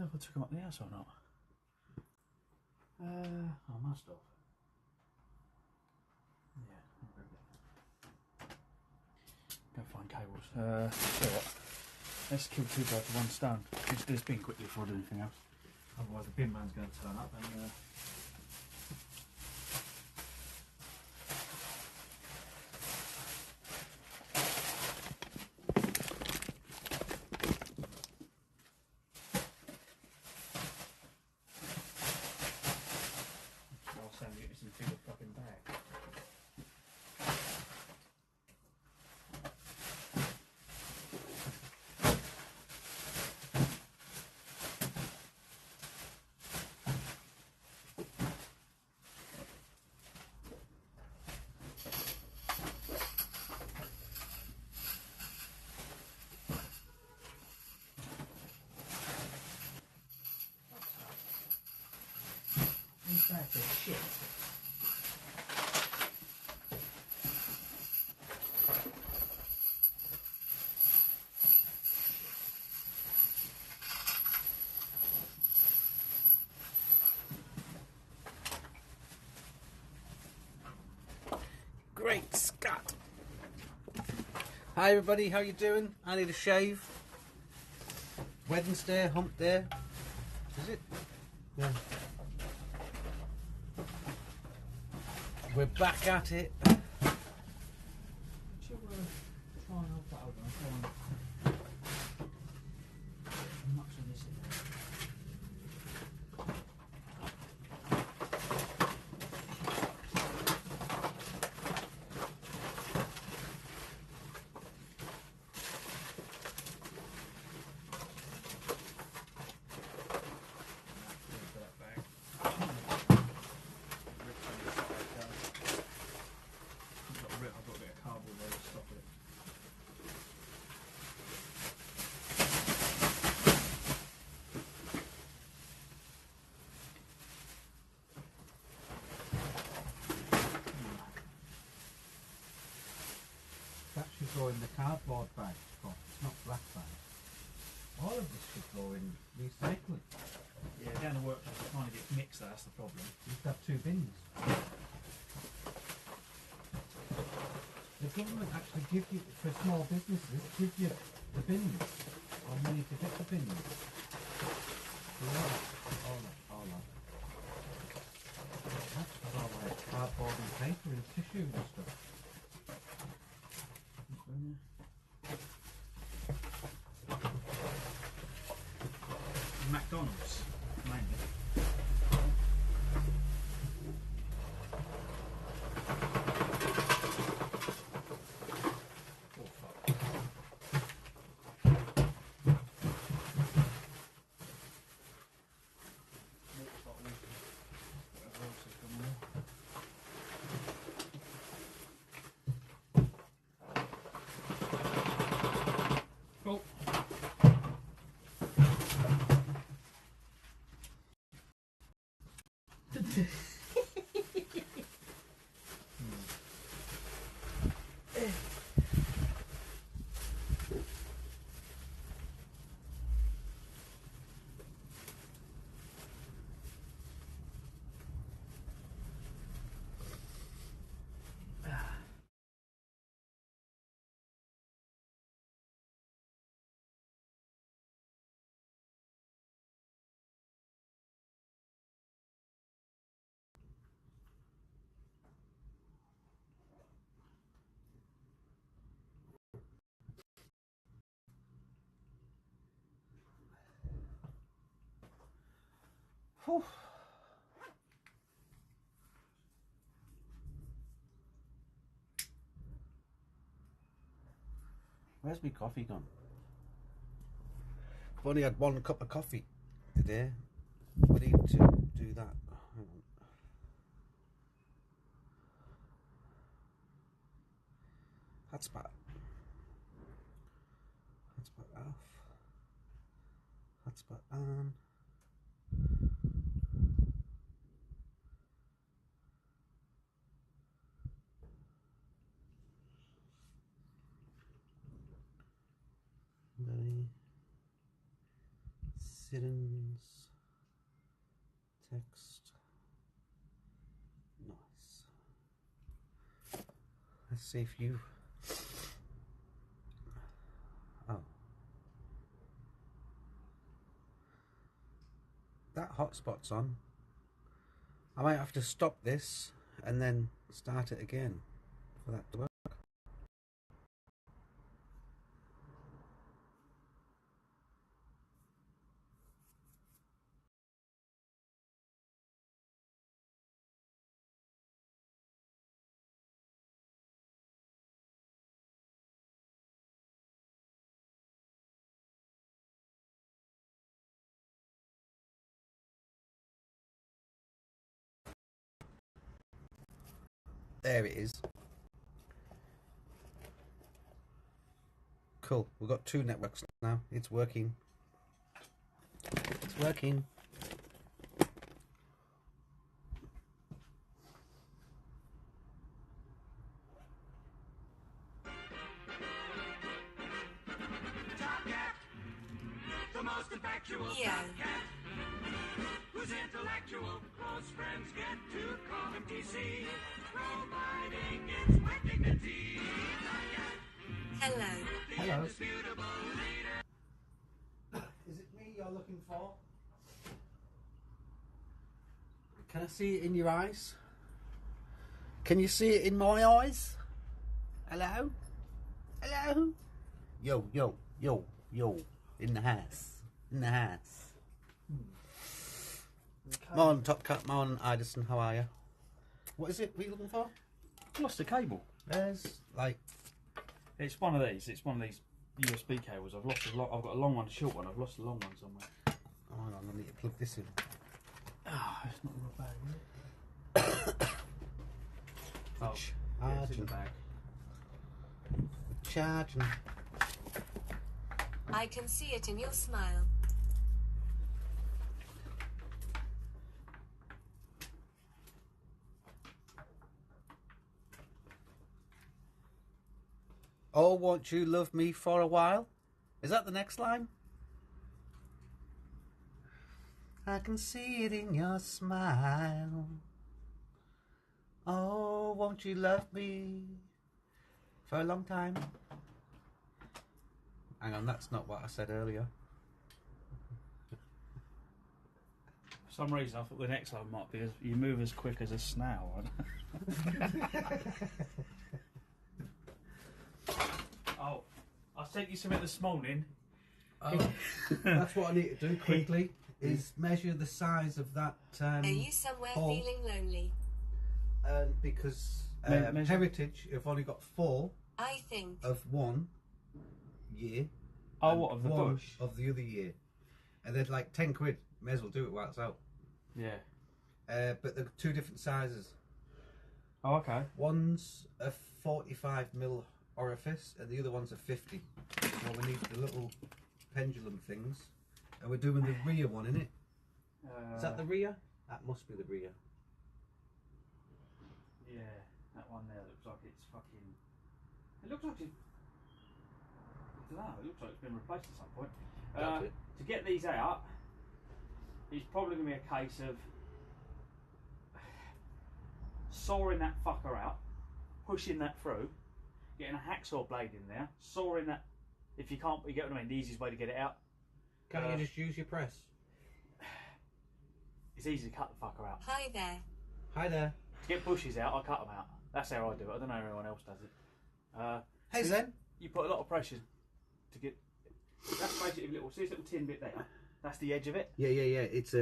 know if I took him up the house or not. I must have. Yeah, go find cables. So what? Let's kill two birds with one stone. Let's do this bin quickly before I do anything else. Otherwise the bin man's going to turn up and I'll send you some bigger fucking bag. These bags are shit. Great Scott! Hi everybody, how you doing? I need a shave. Wednesday, hump day. Is it? Yeah. We're back at it. Go in the cardboard bag, but it's not black bag. All of this should go in recycling. Yeah, down the workshop we're trying to get mixed, that's the problem. You have to have two bins. The government actually give you, for small businesses, give you the bins, or money to get the bins. All that. That's all like cardboard and paper and tissue and stuff. McDonald's, mainly. Oh fuck. Oh. Whew. Where's my coffee gone? I've only had one cup of coffee today. I need to do that. Hang on. Hotspot. Hotspot off. Hotspot on. Very Settings. Text. Nice. Let's see if you... Oh. That hotspot's on. I might have to stop this and then start it again for that to work. There it is. Cool. We've got two networks now. It's working. It's working. The most effectual whose intellectual close friends get to call him TC, providing it's with dignity. Hello. Hello. Is it me you're looking for? Can I see it in your eyes? Can you see it in my eyes? Hello? Hello? Yo, yo, yo, yo. In the house. In the house. Okay. Morning, Top Cat. Morning, Idison. How are you? What is it? What are you looking for? I've lost a cable. There's like... It's one of these. It's one of these USB cables. I've lost a lot. I've got a long one, a short one. I've lost a long one somewhere. Oh, hang on, I need to plug this in. Ah, it's not in my bag, is it? Oh, yeah, it's in the bag. Charging. I can see it in your smile. Oh, won't you love me for a while? Is that the next line? I can see it in your smile. Oh, won't you love me for a long time? Hang on, that's not what I said earlier. For some reason, I thought the next line might be "You move as quick as a snail." Oh, I sent you something this morning. Oh, that's what I need to do quickly, is measure the size of that Are you somewhere hole. feeling lonely? Because Measure. Heritage have only got 4 I think. of one year. Oh, and what, of the 1 bush? of the other year. And they're like 10 quid. May as well do it while it's out. Yeah. But they're 2 different sizes. Oh, okay. One's a 45mm orifice and the other one's a 50. So we need the little pendulum things. And we're doing the rear one, innit? Is that the rear? That must be the rear. Yeah, that one there looks like it's fucking. It looks like it. I don't know. It looks like it's been replaced at some point. That's it. To get these out, it's probably going to be a case of sawing that fucker out, pushing that through, getting a hacksaw blade in there, sawing that. If you can't, you get what I mean. The easiest way to get it out. Can't you just use your press? It's easy to cut the fucker out. Hi there. Hi there. To get bushes out, I cut them out. That's how I do it. I don't know how anyone else does it. Hey Zen. You put a lot of pressure to get. That's basically a little. See this little tin bit there? That's the edge of it. Yeah. It's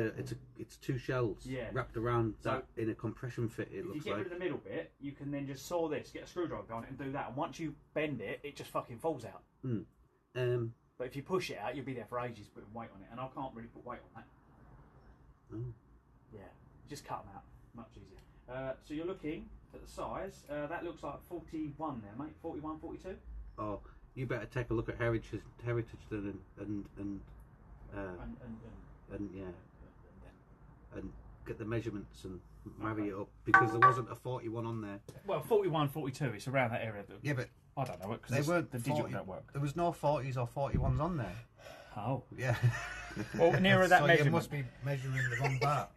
2 shells wrapped around So, that in a compression fit. It If you looks get like. rid of the middle bit, you can then just saw this, get a screwdriver on it, and do that. And once you bend it, it just fucking falls out. But if you push it out, you'll be there for ages putting weight on it, and I can't really put weight on that. Oh. Yeah, just cut them out. Much easier. So you're looking at the size. That looks like 41 there, mate. 41, 42. Oh, you better take a look at Heritage then and yeah, and get the measurements and marry it up, because there wasn't a 41 on there. Well, 41, 42. It's around that area. Yeah, but I don't know it they because weren't the digital 40, network. There was no 40s or 41s on there. Oh, Yeah. Well, nearer that so measurement. you must be measuring the wrong bar.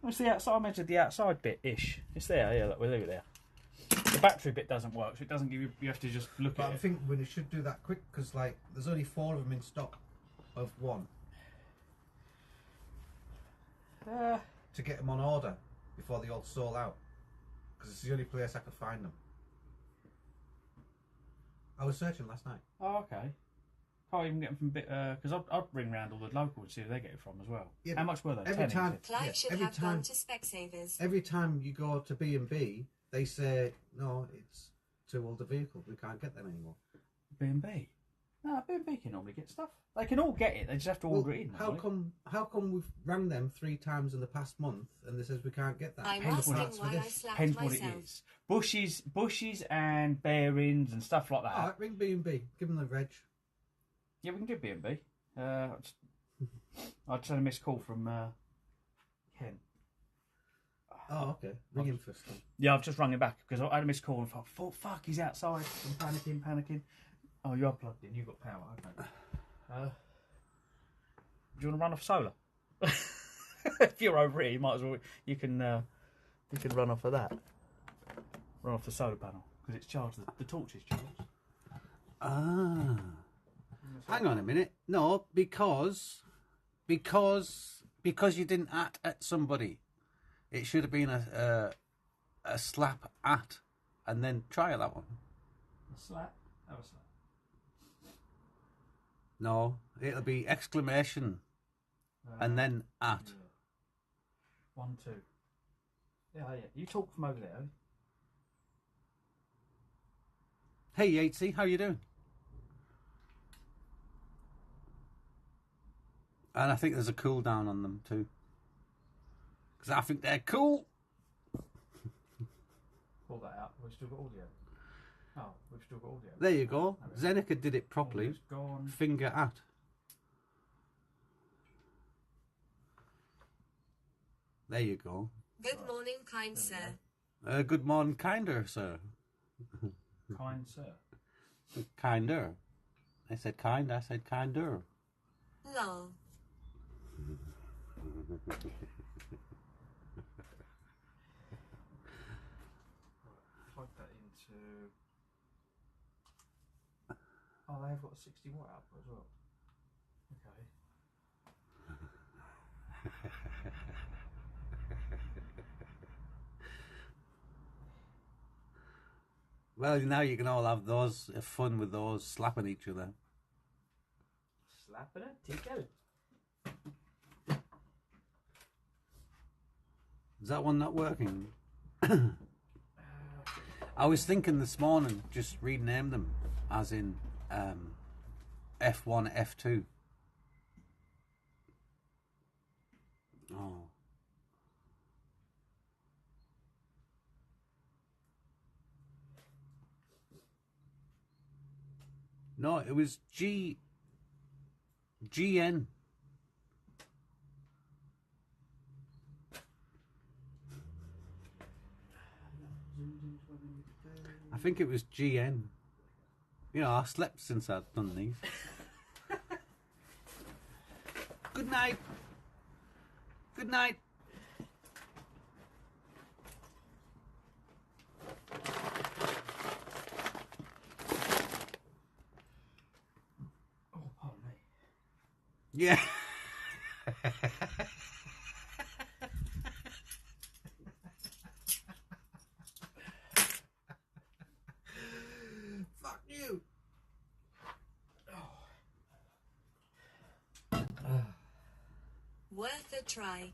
What's the outside? I measured the outside bit-ish. It's there, yeah, look, we'll leave it there. The battery bit doesn't work, so it doesn't give you... You have to just look But at I it. think we should do that quick, because, like, there's only 4 of them in stock of one. To get them on order before they all sold out. Because it's the only place I could find them. I was searching last night. Oh, okay. Can't even get them from bit... Because I'd ring round all the locals and see where they get it from as well. Yeah, How much were they? every 10, time- you Clive should every have time- gone to Specsavers. Every time you go to B&B, they say, no, it's too old a vehicle. We can't get them anymore. said? B&B? No, B&B can normally get stuff. They can all get it. They just have to order it in. How come we've rang them 3 times in the past month and they says we can't get that? I'm Depends asking what why I this. slapped Depends what it myself. is. Bushes and bearings and stuff like that. All right, ring B&B. Give them the reg. Yeah, we can do B&B. I just had a missed call from Ken. Oh, okay. Ring him first. Then. Yeah, I've just rung him back because I had a missed call and thought, fuck, he's outside. I'm panicking. Oh, you're plugged in. You've got power. Okay. Do you want to run off solar? If you're over here, you might as well. You can run off of that. Run off the solar panel because it's charged. The torch is charged. Ah. Hang on a minute. No, because you didn't at somebody. It should have been a slap at, and then try that one. A slap? Have a slap. No, it'll be exclamation, and then at. Yeah. 1, 2. Yeah. You talk from over there. Hey, Yatesy, how you doing? And I think there's a cool down on them too. Because I think they're cool. Pull that out. We've still got audio. Oh, we've still got audio. There you go. Zeneca did it properly. Audio's gone. Finger at. There you go. Good morning, kind sir. Good morning, kinder, sir. Kind sir. Kinder. I said kind, I said kinder. Lol. Plug that into. Oh, they've got a 60 watt output as well. Okay. Well, now you can all have those fun with those slapping each other. Slapping a tickle. Is that one not working? I was thinking this morning, just rename them as in F1, F2. Oh. No, it was GN. I think it was GN. You know, I slept since I'd done these. Good night. Good night. Oh, pardon me. Yeah. Fuck you. Worth a try.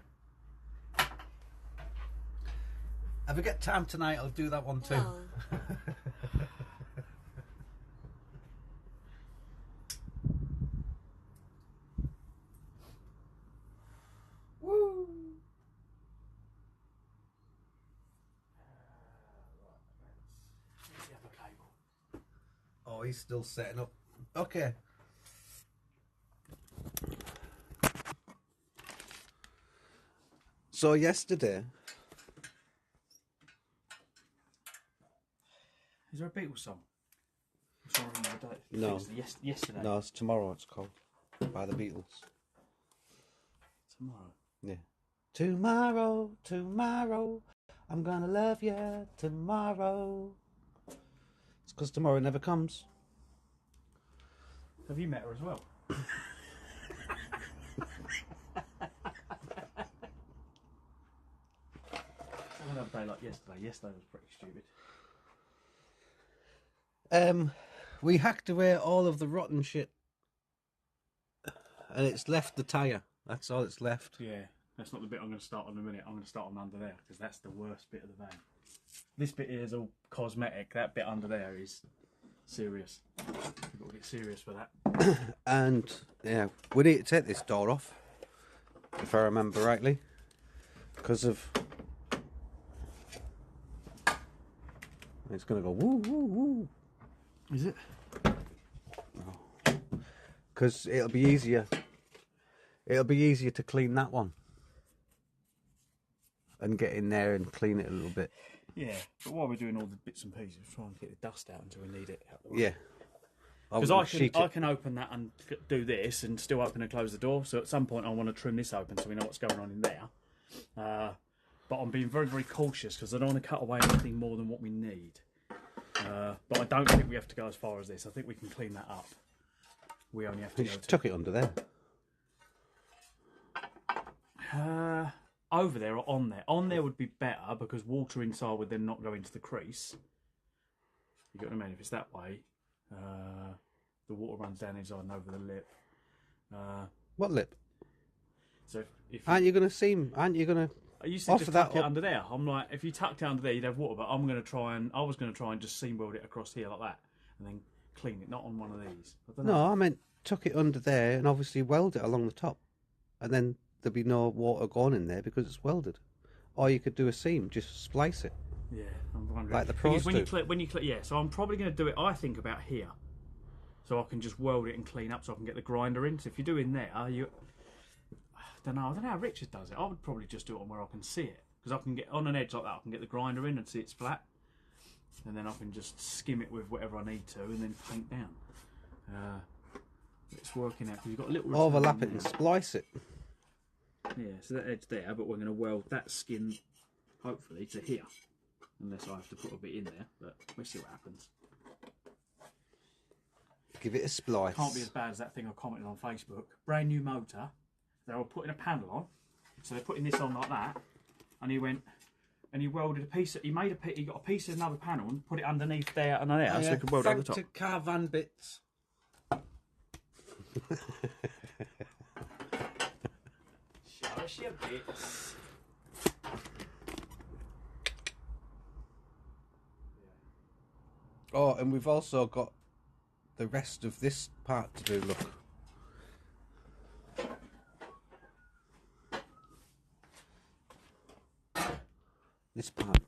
If I get time tonight, I'll do that one too. Lol. Woo. Oh, he's still setting up. Okay. So yesterday, Is there a Beatles song? I'm sorry, No. Yesterday. no, it's tomorrow. It's called by the Beatles. Tomorrow. Yeah. Tomorrow, tomorrow, I'm gonna love you tomorrow. It's because tomorrow never comes. Have you met her as well? Another day like yesterday. Yesterday was pretty stupid. We hacked away all of the rotten shit, and it's left the tyre. That's all it's left. Yeah, that's not the bit I'm going to start on in a minute. I'm going to start on under there because that's the worst bit of the van. This bit here is all cosmetic. That bit under there is serious. We've got to get serious for that. And yeah, we need to take this door off, if I remember rightly, because of it's going to go woo woo woo. Is it? Because it'll be easier. It'll be easier to clean that one and get in there and clean it a little bit. Yeah, but while we're doing all the bits and pieces, trying to get the dust out until we need it out the way. Yeah. Because I can open that and do this and still open and close the door. So at some point I want to trim this open so we know what's going on in there. But I'm being very, very cautious because I don't want to cut away anything more than what we need. But I don't think we have to go as far as this. I think we can clean that up. We only have to You go should to... tuck it under there. Over there or on there. On there would be better because water inside would then not go into the crease. You get what I mean? If it's that way, the water runs down inside and over the lip. What lip? So if Aren't you going to seam? Aren't you going to? I used to just tuck it under there. I'm like, if you tucked it under there, you'd have water. But I was going to try and just seam weld it across here like that, and then clean it, not on one of these. I don't know. No, I meant tuck it under there and obviously weld it along the top, and then there'd be no water going in there because it's welded. Or you could do a seam, just splice it. Yeah, I'm wondering. Like the pros when do. you clip, yeah. So I'm probably going to do it. I think about here, so I can just weld it and clean up, so I can get the grinder in. So if you're doing there, I don't know how Richard does it. I would probably just do it on where I can see it, because I can get on an edge like that. I can get the grinder in and see it's flat, and then I can just skim it with whatever I need to, and then paint down. It's working out because you've got a little Overlap it and splice it. Yeah, so that edge there, but we're going to weld that skin, hopefully, to here. Unless I have to put a bit in there, but we'll see what happens. Give it a splice. Can't be as bad as that thing I commented on Facebook. Brand new motor. They were putting a panel on, so they're putting this on like that. And he went and he welded a piece. He got a piece of another panel and put it underneath there and there, so he could weld it on the top. To Caravan Bits. Show us your bits. Oh, and we've also got the rest of this part to do, look. This part.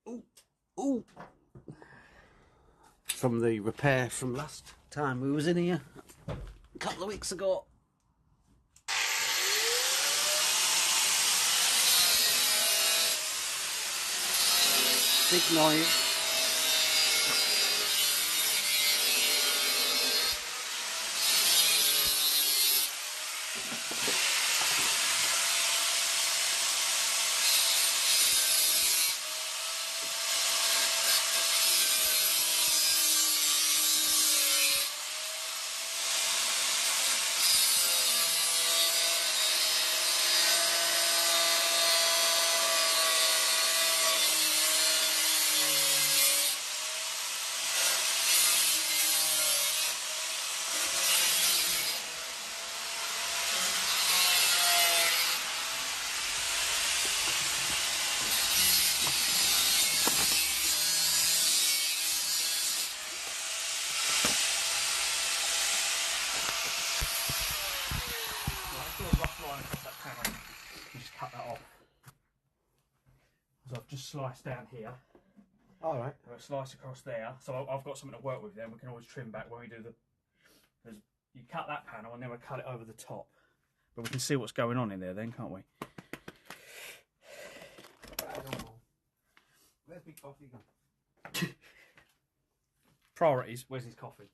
Ooh, ooh. From the repair from last time we was in here a couple of weeks ago. Big noise. I've just sliced down here. Alright. I've sliced across there, so I've got something to work with then. We can always trim back when we do the... You cut that panel and then we cut it over the top. But we can see what's going on in there then, can't we? Where's my coffee gone? Priorities. Where's his coffee?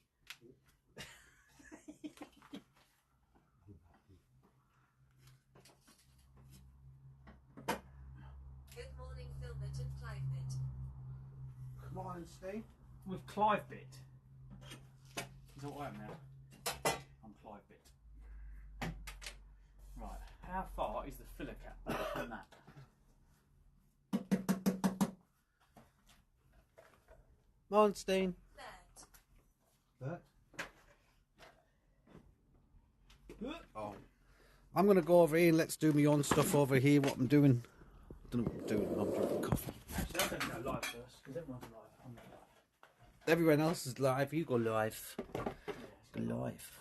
Morning, Steve. With Clive bit. Is that what I am now? I'm Clive bit. Right, how far is the filler cap back from that? Morning, Steve. Third. Oh. I'm going to go over here and let's do my own stuff over here, what I'm doing. Don't know what I'm doing, I'm drinking coffee. Actually, I'm going to go live first, because everyone's live. I'm not live. Everyone else is live, you go live. Go live.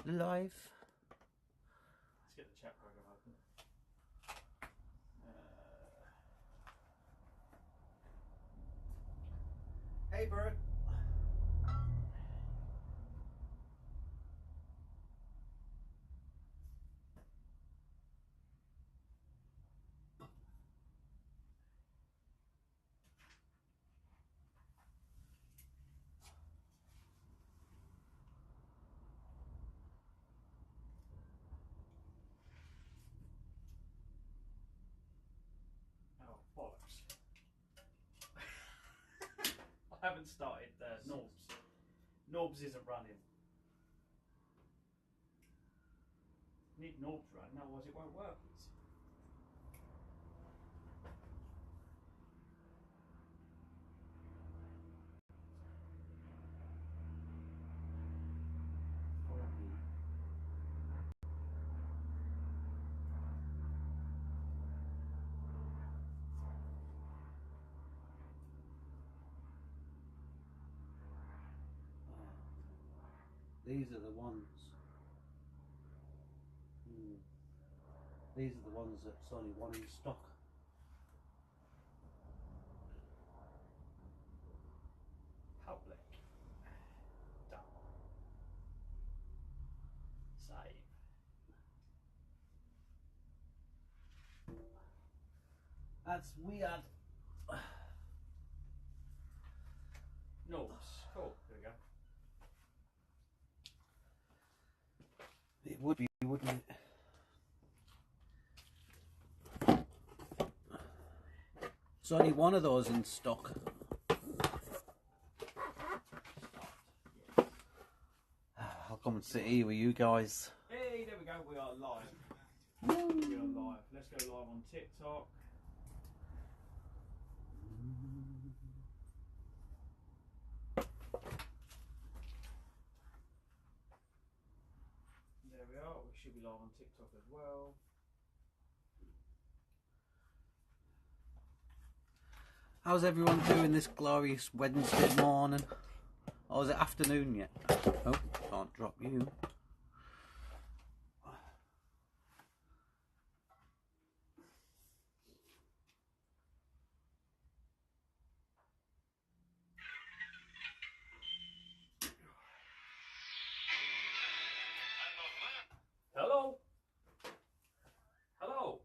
Live. Let's get the chat program open. Hey, Bert. Oh, bollocks. I haven't started Norbs. Norbs isn't running. Need Norbs running, otherwise it won't work. These are the ones. These are the ones that's only one in stock. Public. Done. Save. That's weird. Norbs. Cool. There we go. It would be, wouldn't it? There's only one of those in stock. I'll come and sit here with you guys. Hey, there we go. We are live. We are live. Let's go live on TikTok. There we are. We should be live on TikTok as well. How's everyone doing this glorious Wednesday morning? Or is it afternoon yet? Oh, can't drop you. Hello. Hello.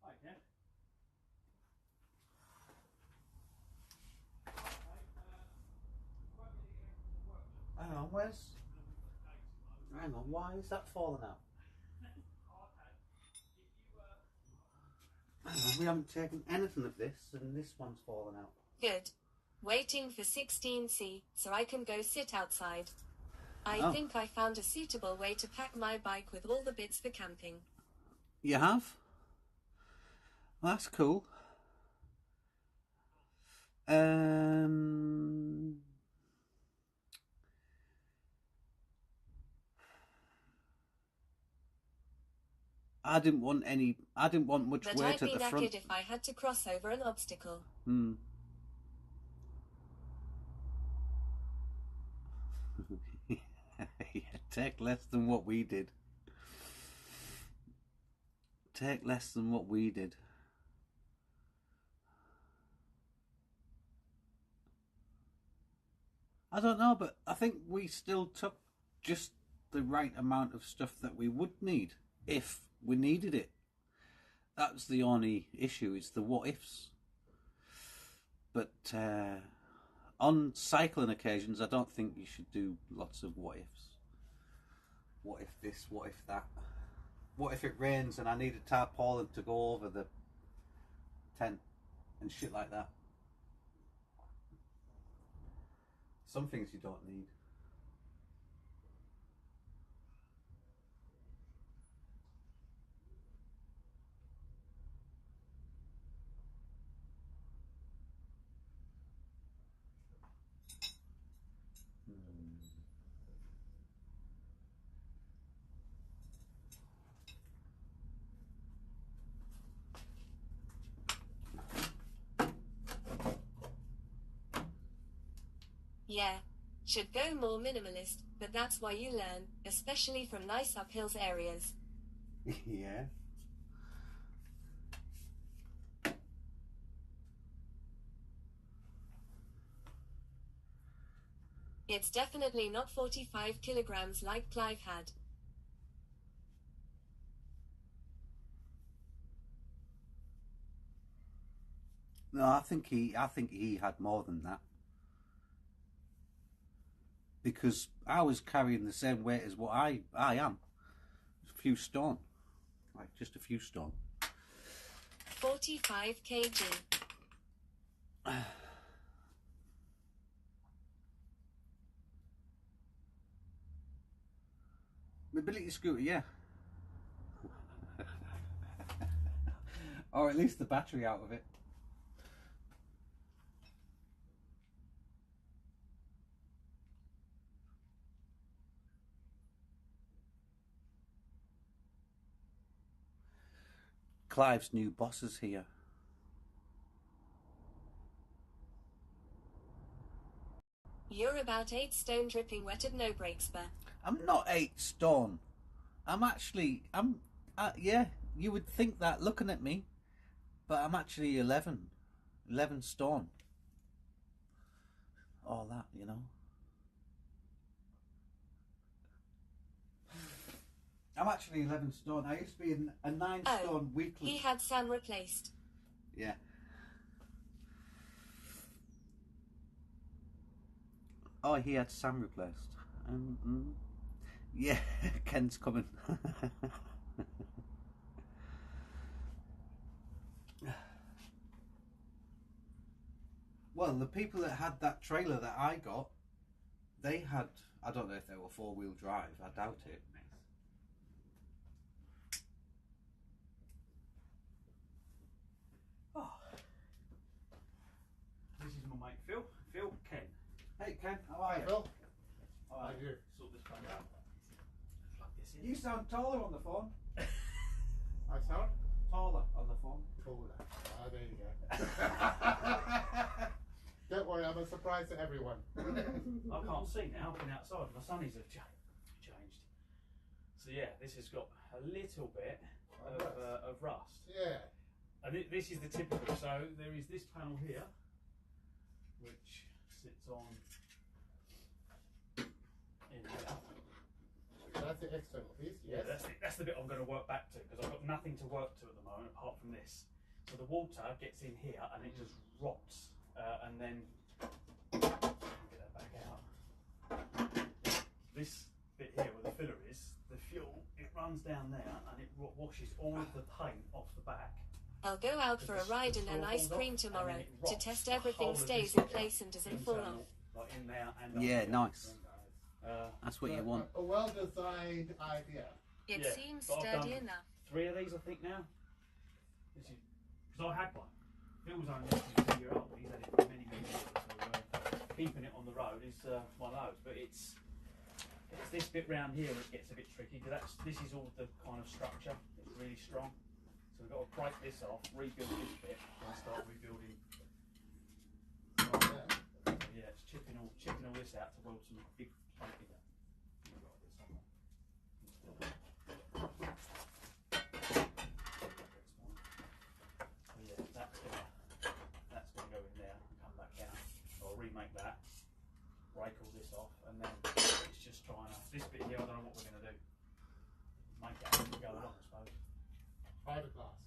Hi, Ken. Hang on, hang on, why is that falling out? Hang on, we haven't taken anything of this and this one's fallen out. Good. Waiting for 16C so I can go sit outside. I Oh. think I found a suitable way to pack my bike with all the bits for camping. You have? Well, that's cool. I didn't want much But weight I'd be at the front. knackered if I had to cross over an obstacle. Yeah, take less than what we did. Take less than what we did. I don't know, but I think we still took just the right amount of stuff that we would need if we needed it. That's the only issue, is the what ifs. But on cycling occasions, I don't think you should do lots of what ifs. What if this, what if that? What if it rains and I need a tarpaulin to go over the tent and shit like that? Some things you don't need. Yeah. Should go more minimalist, but that's why you learn, especially from nice uphills areas. Yeah. It's definitely not 45 kilograms like Clive had. No, I think he had more than that. Because I was carrying the same weight as what I am. A few stone. Like just a few stone. 45 kg. Mobility scooter, yeah. Or at least the battery out of it. Clive's new boss is here. You're about 8 stone dripping wet at no break spur. I'm not 8 stone. Yeah, you would think that looking at me, but I'm actually 11 stone. All that, you know. I'm actually 11 stone. I used to be a 9 stone weekly. He had Sam replaced. Yeah. Oh, he had Sam replaced. Yeah, Ken's coming. Well, the people that had that trailer that I got, they had, I don't know if they were 4-wheel drive, I doubt it. Oh. This is my mate Phil. Phil, Ken. Hey Ken, how are you? Phil. How How are you? Sort this phone out. Plug this in. You sound taller on the phone. I sound Taller on the phone. taller. Ah, there you go. Don't worry, I'm a surprise to everyone. I can't see now. I've been outside. My sunnies have changed. So yeah, this has got a little bit of rust. Yeah. And this is the typical. So there is this panel here, which sits on in there. That's the external piece, Yeah, yes. that's the bit I'm going to work back to, because I've got nothing to work to at the moment apart from this. So the water gets in here and it just rots, and then get that back out. This bit here where the filler is, the fuel, it runs down there and it washes all of the paint off the back. I'll go out for a ride in an ice cream tomorrow to test everything stays in place and doesn't fall off. Like in there and Yeah, up here. nice. That's what you want. A well-designed idea. It Yeah, seems but I've sturdy done enough. 3 of these, I think now. This is because I had one. Phil's only a 2-year-old. He's had it for many years. So keeping it on the road is one of those. But it's this bit round here that gets a bit tricky, because this is all the kind of structure. It's really strong. So we've got to break this off, rebuild this bit, and start rebuilding. Oh, yeah. So yeah, it's chipping all this out to weld some big plating. Yeah, that's gonna go in there and come back out. I'll remake that, break all this off, and then it's just trying to, this bit here, I don't know what we're gonna do. Make it as we go along, I suppose. Fiberglass.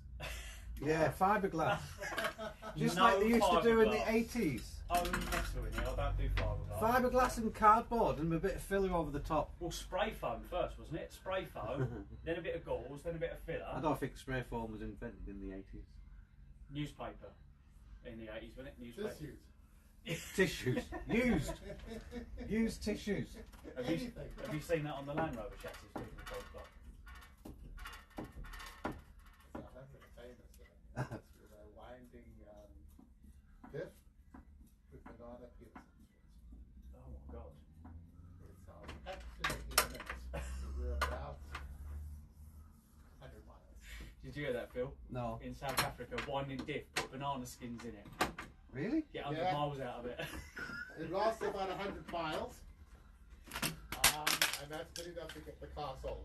Yeah, fiberglass. Just No like they used to do in the fiberglass. 80s. Only metal in here, I don't do fiberglass. Fiberglass and cardboard and a bit of filler over the top. Well, spray foam first, wasn't it? Spray foam, then a bit of gauze, then a bit of filler. I don't think spray foam was invented in the 80s. Newspaper in the 80s, wasn't it? Newspaper. Tissues. tissues. Used tissues. Have you seen that on the Land Rover chassis? People have both got. South Africa famous with a winding diff with banana peels. Oh my god. It sounds absolutely immense. We're about 100 miles. Did you hear that, Phil? No. In South Africa, winding diff, put banana skins in it. Really? Get 100 Yeah. miles out of it. It lasts about 100 miles. And that's good enough to get the car sold.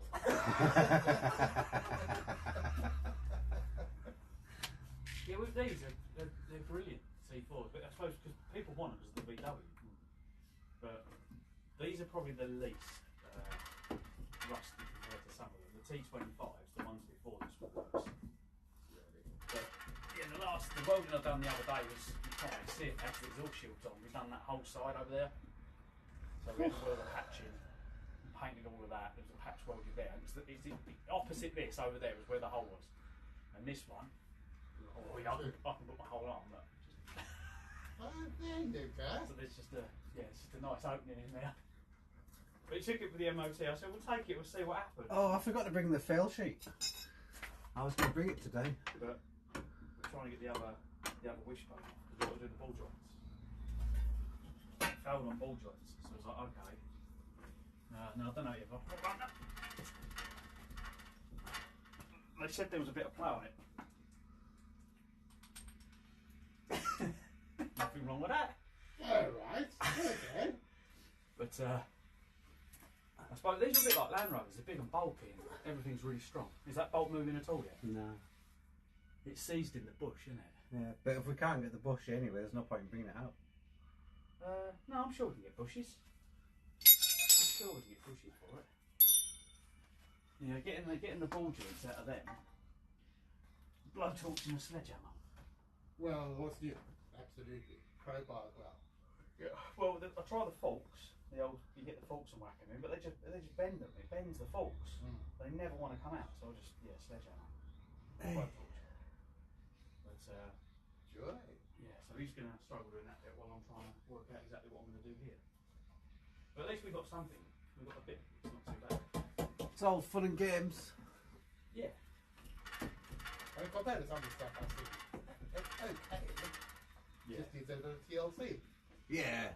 Yeah, with these, they're brilliant C4s, but I suppose because people want them because of the VW. But these are probably the least rusty compared to some of them. The T25s, the ones before this were worse. But yeah, the welding I've done the other day was, you can't really see it, had the exhaust shields on. We've done that whole side over there. So we had to weld the patching, painted all of that. There was a patch welded there. It's opposite this over there was where the hole was. And this one, oh, yeah, I can put my whole arm up. Oh, there you go, guys. So there's just it's just a nice opening in there. But he took it for the MOT. I said, we'll take it, we'll see what happens. Oh, I forgot to bring the fail sheet. I was going to bring it today. But we're trying to get the other wishbone off because we've got to do the ball joints. Failed on ball joints, so I was like, okay. No, I don't know if I'll put that. They said there was a bit of play on it. Nothing wrong with that. Alright, okay. But I suppose these are a bit like Land Rovers. They're big and bulky and everything's really strong. Is that bolt moving at all yet? No. It's seized in the bush, isn't it? Yeah, but if we can't get the bush anyway, there's no point in bringing it out. No, I'm sure we can get bushes. I'm sure we can get bushes for it. Yeah, getting the ball joints out of them. Blowtorch and a sledgehammer. Well, what's new? Absolutely. Crowbar as well. Yeah. Well, I try the forks. You get the forks and whack them in, but they just bend them. It bends the forks. They never want to come out, so I just sledgehammer. Blowtorch. But Joy. yeah, so he's going to struggle doing that bit while I'm trying to work out exactly what I'm going to do here. But at least we've got something. We've got a bit. It's not too bad. It's all fun and games. Yeah. I mean, compared to some of the stuff I've seen, it's okay. Yeah. Just needs a little TLC. Yeah.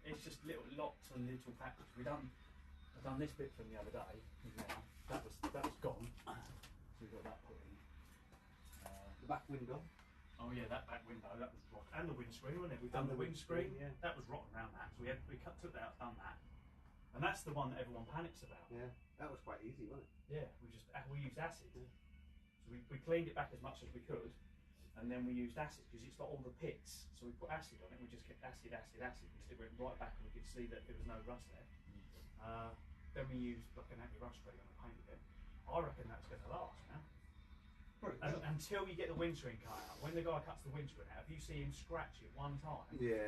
It's just lots of little patches. I've done this bit from the other day. Now that was gone. So we've got that put in. The back window. Oh yeah, that back window, that was rotten. And the windscreen, wasn't it? We've done And the the windscreen. windscreen, yeah. That was rotten around that. So we took that out, done that. And that's the one that everyone panics about. Yeah, that was quite easy, wasn't it? Yeah, we used acid. So we cleaned it back as much as we could, and then we used acid because it's got all the pits. So we put acid on it. We just kept acid until it went right back, and we could see that there was no rust there. Then we used like an anti-rust spray on and painted it. I reckon that's going to last now. Until you get the windscreen cut out. When the guy cuts the windscreen out, if you see him scratch it one time, Yeah,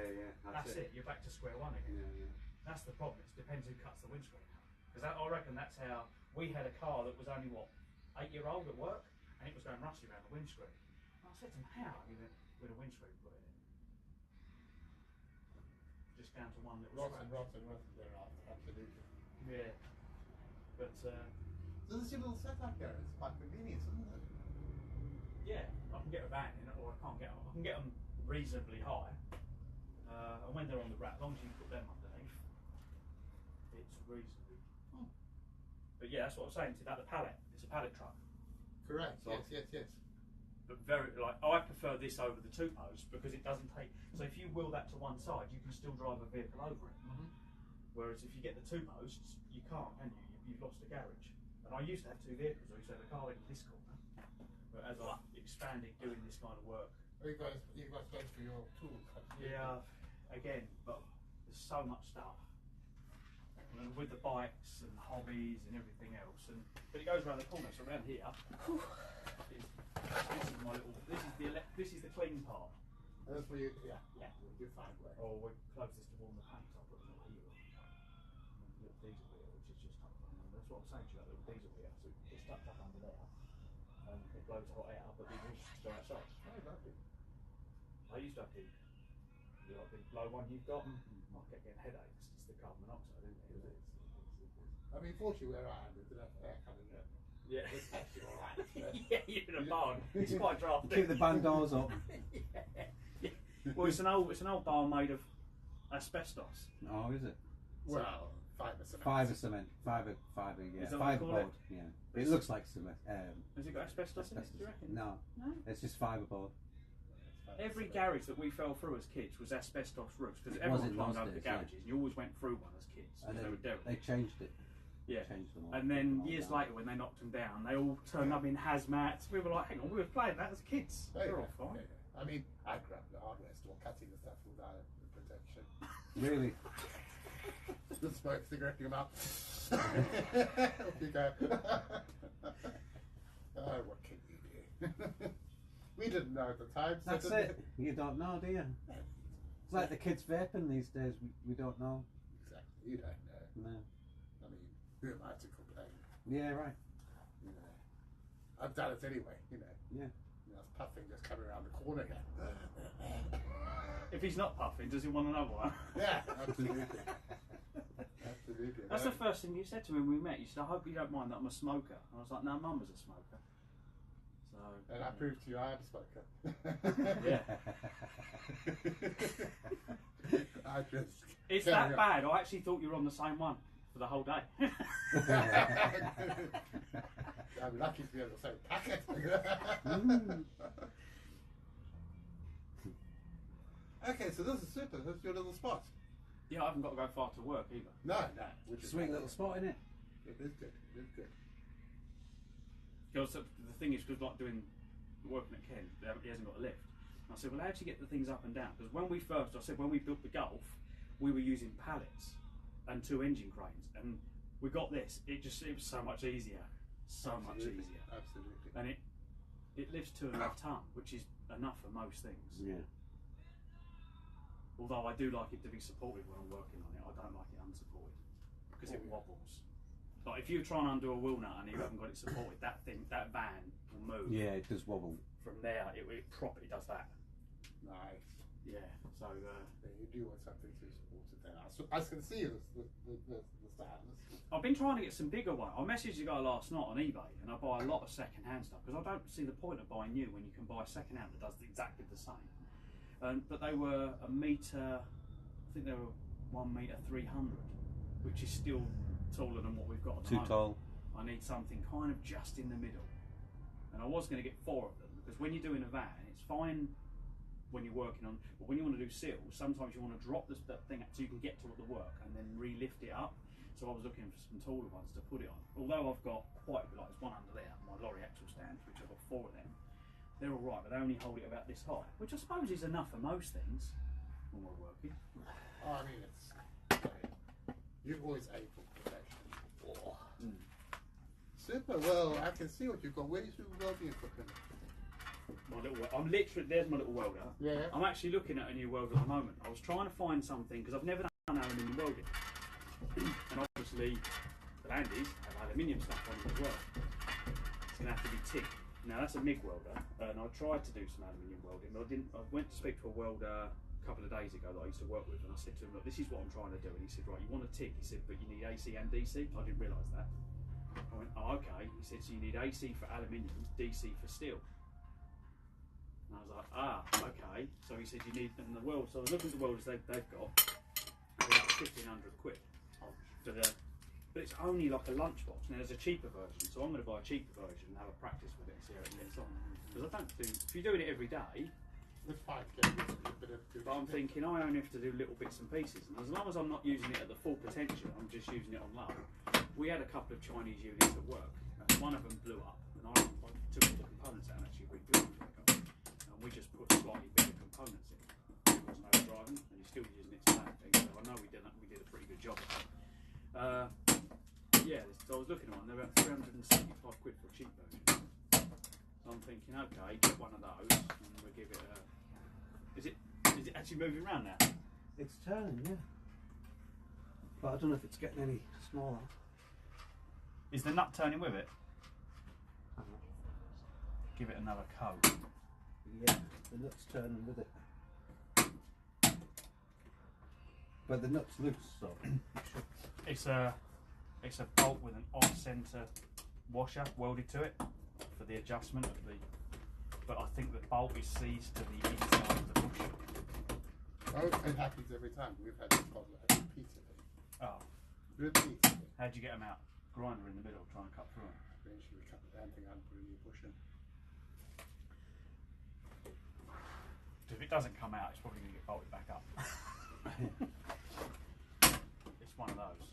that's it. You're back to square one again. Yeah. That's the problem. It depends who cuts the windscreen out. Because I reckon that's how we had a car that was only 8-year-old at work, and it was going rusty around the windscreen. And I said to him, how? He went, with a windscreen put in it. Just down to one little Rotten scratch. thereafter, absolutely. Yeah. But So this is your little setup here. It's quite convenient, isn't it? yeah, I can get a van in it, or I can't get them. I can get them reasonably high. And when they're on the rack, as long as you put them underneath, it's reasonably. But yeah, that's what I'm saying. See that the pallet? It's a pallet truck. Correct. So- Yes. But I prefer this over the two posts because it doesn't take. So if you wheel that to one side, you can still drive a vehicle over it. Whereas if you get the two posts, you can't, can you? You've lost a garage. And I used to have two vehicles. I used to have a car in this corner. But as I've expanded doing this kind of work, You've got space for your tools. Absolutely. yeah, again, but there's so much stuff. And with the bikes and hobbies and everything else, but it goes around the corner. So around here, this is my little. This is the clean part. That's where you, yeah, you find where. Oh, we're closest to warm the paint. I'll put a little heel. A little diesel wheel, which is just tucked under. That's what I'm saying to you, that little diesel wheel. So it's tucked up under there, and it blows hot air, but it just go outside. Oh, lovely. I used to have heat. like the low one you've got. Might get headaches. It's the carbon monoxide, isn't it? I mean, fortunately, where I am, there's enough air coming in. Yeah. It's actually all right. Yeah, you're in a barn. It's quite drafty. Keep the band doors up. Yeah. Well, it's an old barn made of asbestos. Oh, is it? Well, fibre cement. Fibre, yeah. Is that what they call Fibreboard, it? yeah. It looks like cement. Has it got asbestos in it, do you reckon? No, No? it's just fibreboard. Every garage that we fell through as kids was asbestos roofs because Was everyone it climbed those over the days, yeah. garages and you always went through one as kids And because they were derelict. they changed it. Yeah. Changed them all. And then All years down. later when they knocked them down, they all turned up in hazmats. We were like, hang on, we were playing that as kids. Yeah, They're all yeah, fine. yeah. I mean, I grabbed the hardware store, cutting the stuff without protection. Really? The smoke cigarette in your mouth. Off you go. Oh, what can you do? We didn't know at the time. So That's it. You don't know, do you? It's like the kids vaping these days. We don't know. Exactly. You don't know. No. I mean, who am I to complain? Yeah, right. You know, I've done it anyway. You know. Yeah. You know, it's puffing just coming around the corner again. If he's not puffing, does he want another one? Yeah, absolutely. Absolutely. That's the first thing you said to me when we met. You said, I hope you don't mind that I'm a smoker. And I was like, no, Mum was a smoker. So, And I proved to you I am a smoker. yeah. I just. It's carry that on. bad. I actually thought you were on the same one for the whole day. I'm lucky to be on the same packet. Okay, so this is super. That's your little spot. Yeah, I haven't got to go far to work either. No, which is Sweet little spot, innit? It is good. It is good. Because the thing is, because like doing working at Ken, he hasn't got a lift. And I said, well, how do you get the things up and down? Because when we built the Golf, we were using pallets and 2 engine cranes, and we got this. It was so much easier, much easier. Absolutely. And it lifts 2.5 ton, which is enough for most things. Yeah. Although I do like it to be supported when I'm working on it, I don't like it unsupported because it wobbles. Like if you're trying to undo a wheel nut and you haven't got it supported, that van will move. Yeah, it does wobble. From there, it properly does that. Nice. Yeah. So Then you do want something to support it then. I can see the stands. I've been trying to get some bigger one. I messaged the guy last night on eBay, and I buy a lot of second-hand stuff because I don't see the point of buying new when you can buy second-hand that does exactly the same. But they were a metre, I think they were 1 metre 300, which is still taller than what we've got at the Too moment. tall. I need something kind of just in the middle. And I was going to get 4 of them, because when you're doing a van, it's fine when you're working on, but when you want to do seals, sometimes you want to drop that thing so you can get to the work and then re-lift it up. So I was looking for some taller ones to put it on. Although I've got quite, like there's one under there, my lorry axle stands, which I've got 4 of them. They're all right, but they only hold it about this high, which I suppose is enough for most things when we're working. Oh, I mean, you've always aimed for perfection. Oh. Super. Well, I can see what you've got. Where's your welding equipment? There's my little welder. Yeah. I'm actually looking at a new welder at the moment. I was trying to find something because I've never done aluminium welding, and obviously the Landys have aluminium stuff on it as well. It's going to have to be TIG. Now that's a MIG welder, and I tried to do some aluminium welding, but I didn't. I went to speak to a welder a couple of days ago that I used to work with, and I said to him, "Look, this is what I'm trying to do." And he said, "Right, you want a TIG?" He said, "But you need AC and DC." I didn't realise that. I went, "Oh, okay." He said, "So you need AC for aluminium, DC for steel." And I was like, "Ah, okay." So he said, "You need," and the weld. So I was looking at the welders they've got. They're about 1,500 quid for the. But it's only like a lunchbox. Now there's a cheaper version, so I'm going to buy a cheaper version and have a practice with it and see how it gets on. Because I don't do. If you're doing it every day, It's fine to get a bit of. but I'm thinking I only have to do little bits and pieces, and as long as I'm not using it at the full potential, I'm just using it on low. We had a couple of Chinese units at work, and one of them blew up, and I took all the components out and actually rebuilt it, and we just put slightly bigger components in. He wasn't overdriving, and he's still using it to that thing, so I know we did a pretty good job of it. Yeah, so I was looking at one, they're about 375 quid for a cheap version. So I'm thinking, okay, get one of those, and we'll give it a. Is it actually moving around now? It's turning, yeah. But I don't know if it's getting any smaller. Is the nut turning with it? Give it another coat. Yeah, the nut's turning with it. But the nut's loose, so It's a bolt with an off-centre washer welded to it for the adjustment of the. But I think the bolt is seized to the inside of the bush. Oh, it happens every time. We've had this problem repeatedly. Oh, Repeatedly. how'd you get them out? Grinder in the middle, trying to cut through them. Eventually we cut the damn thing out and put a new bush in. If it doesn't come out, it's probably going to get bolted back up. It's one of those.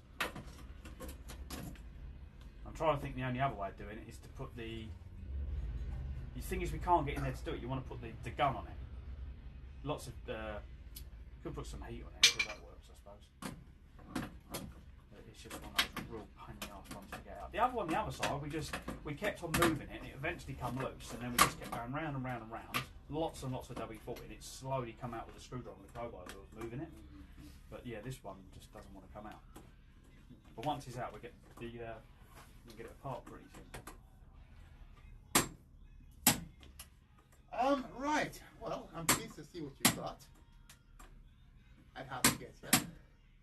I'm trying to think the only other way of doing it is to put the thing is we can't get in there to do it. You want to put the gun on it. Lots of could put some heat on it because that works, I suppose. But it's just one of those real pain in the arse ones to get out. The other one, the other side, we kept on moving it, and it eventually come loose, and then we just kept going round and round and round. Lots and lots of WD-40, and it slowly come out with a screwdriver and the crowbar as I was moving it. But yeah, this one just doesn't want to come out. But once it's out, we get it apart pretty soon. Right. Well, I'm pleased to see what you've got and how to get here.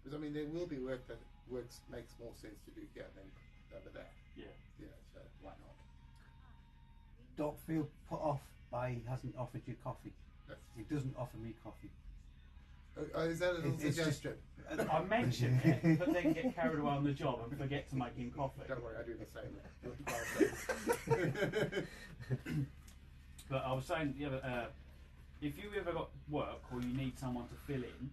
Because I mean, there will be work that makes more sense to do here than over there. Yeah. Yeah. So why not? don't feel put off by he hasn't offered you coffee. He doesn't offer me coffee. Is that a little suggestion? I mention it, but then get carried away on the job and forget to make him coffee. Don't worry, I do the same. But I was saying, if you ever got work or you need someone to fill in,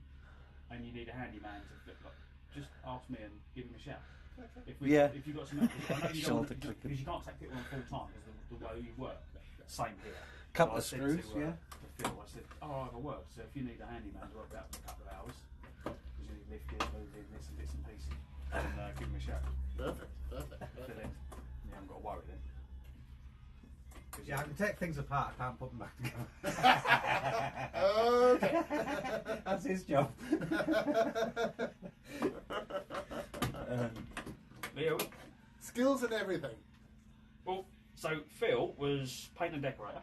and you need a handyman to flip, just ask me and give him a shout. Okay. If you've got some, I know you don't because you can't take people on full time because the way you work. Same here. Couple So of I said screws, to, yeah. to Phil, I said, I have a work, so if you need a handyman to work out for a couple of hours, because you need lift gears, moving, this and bits and pieces, then give him a shout. Perfect. Fill in. You haven't got to worry then. Yeah, I can take things apart, I can't put them back together. Okay. That's his job. Leo? Skills and everything. Well, so Phil was paint and decorator.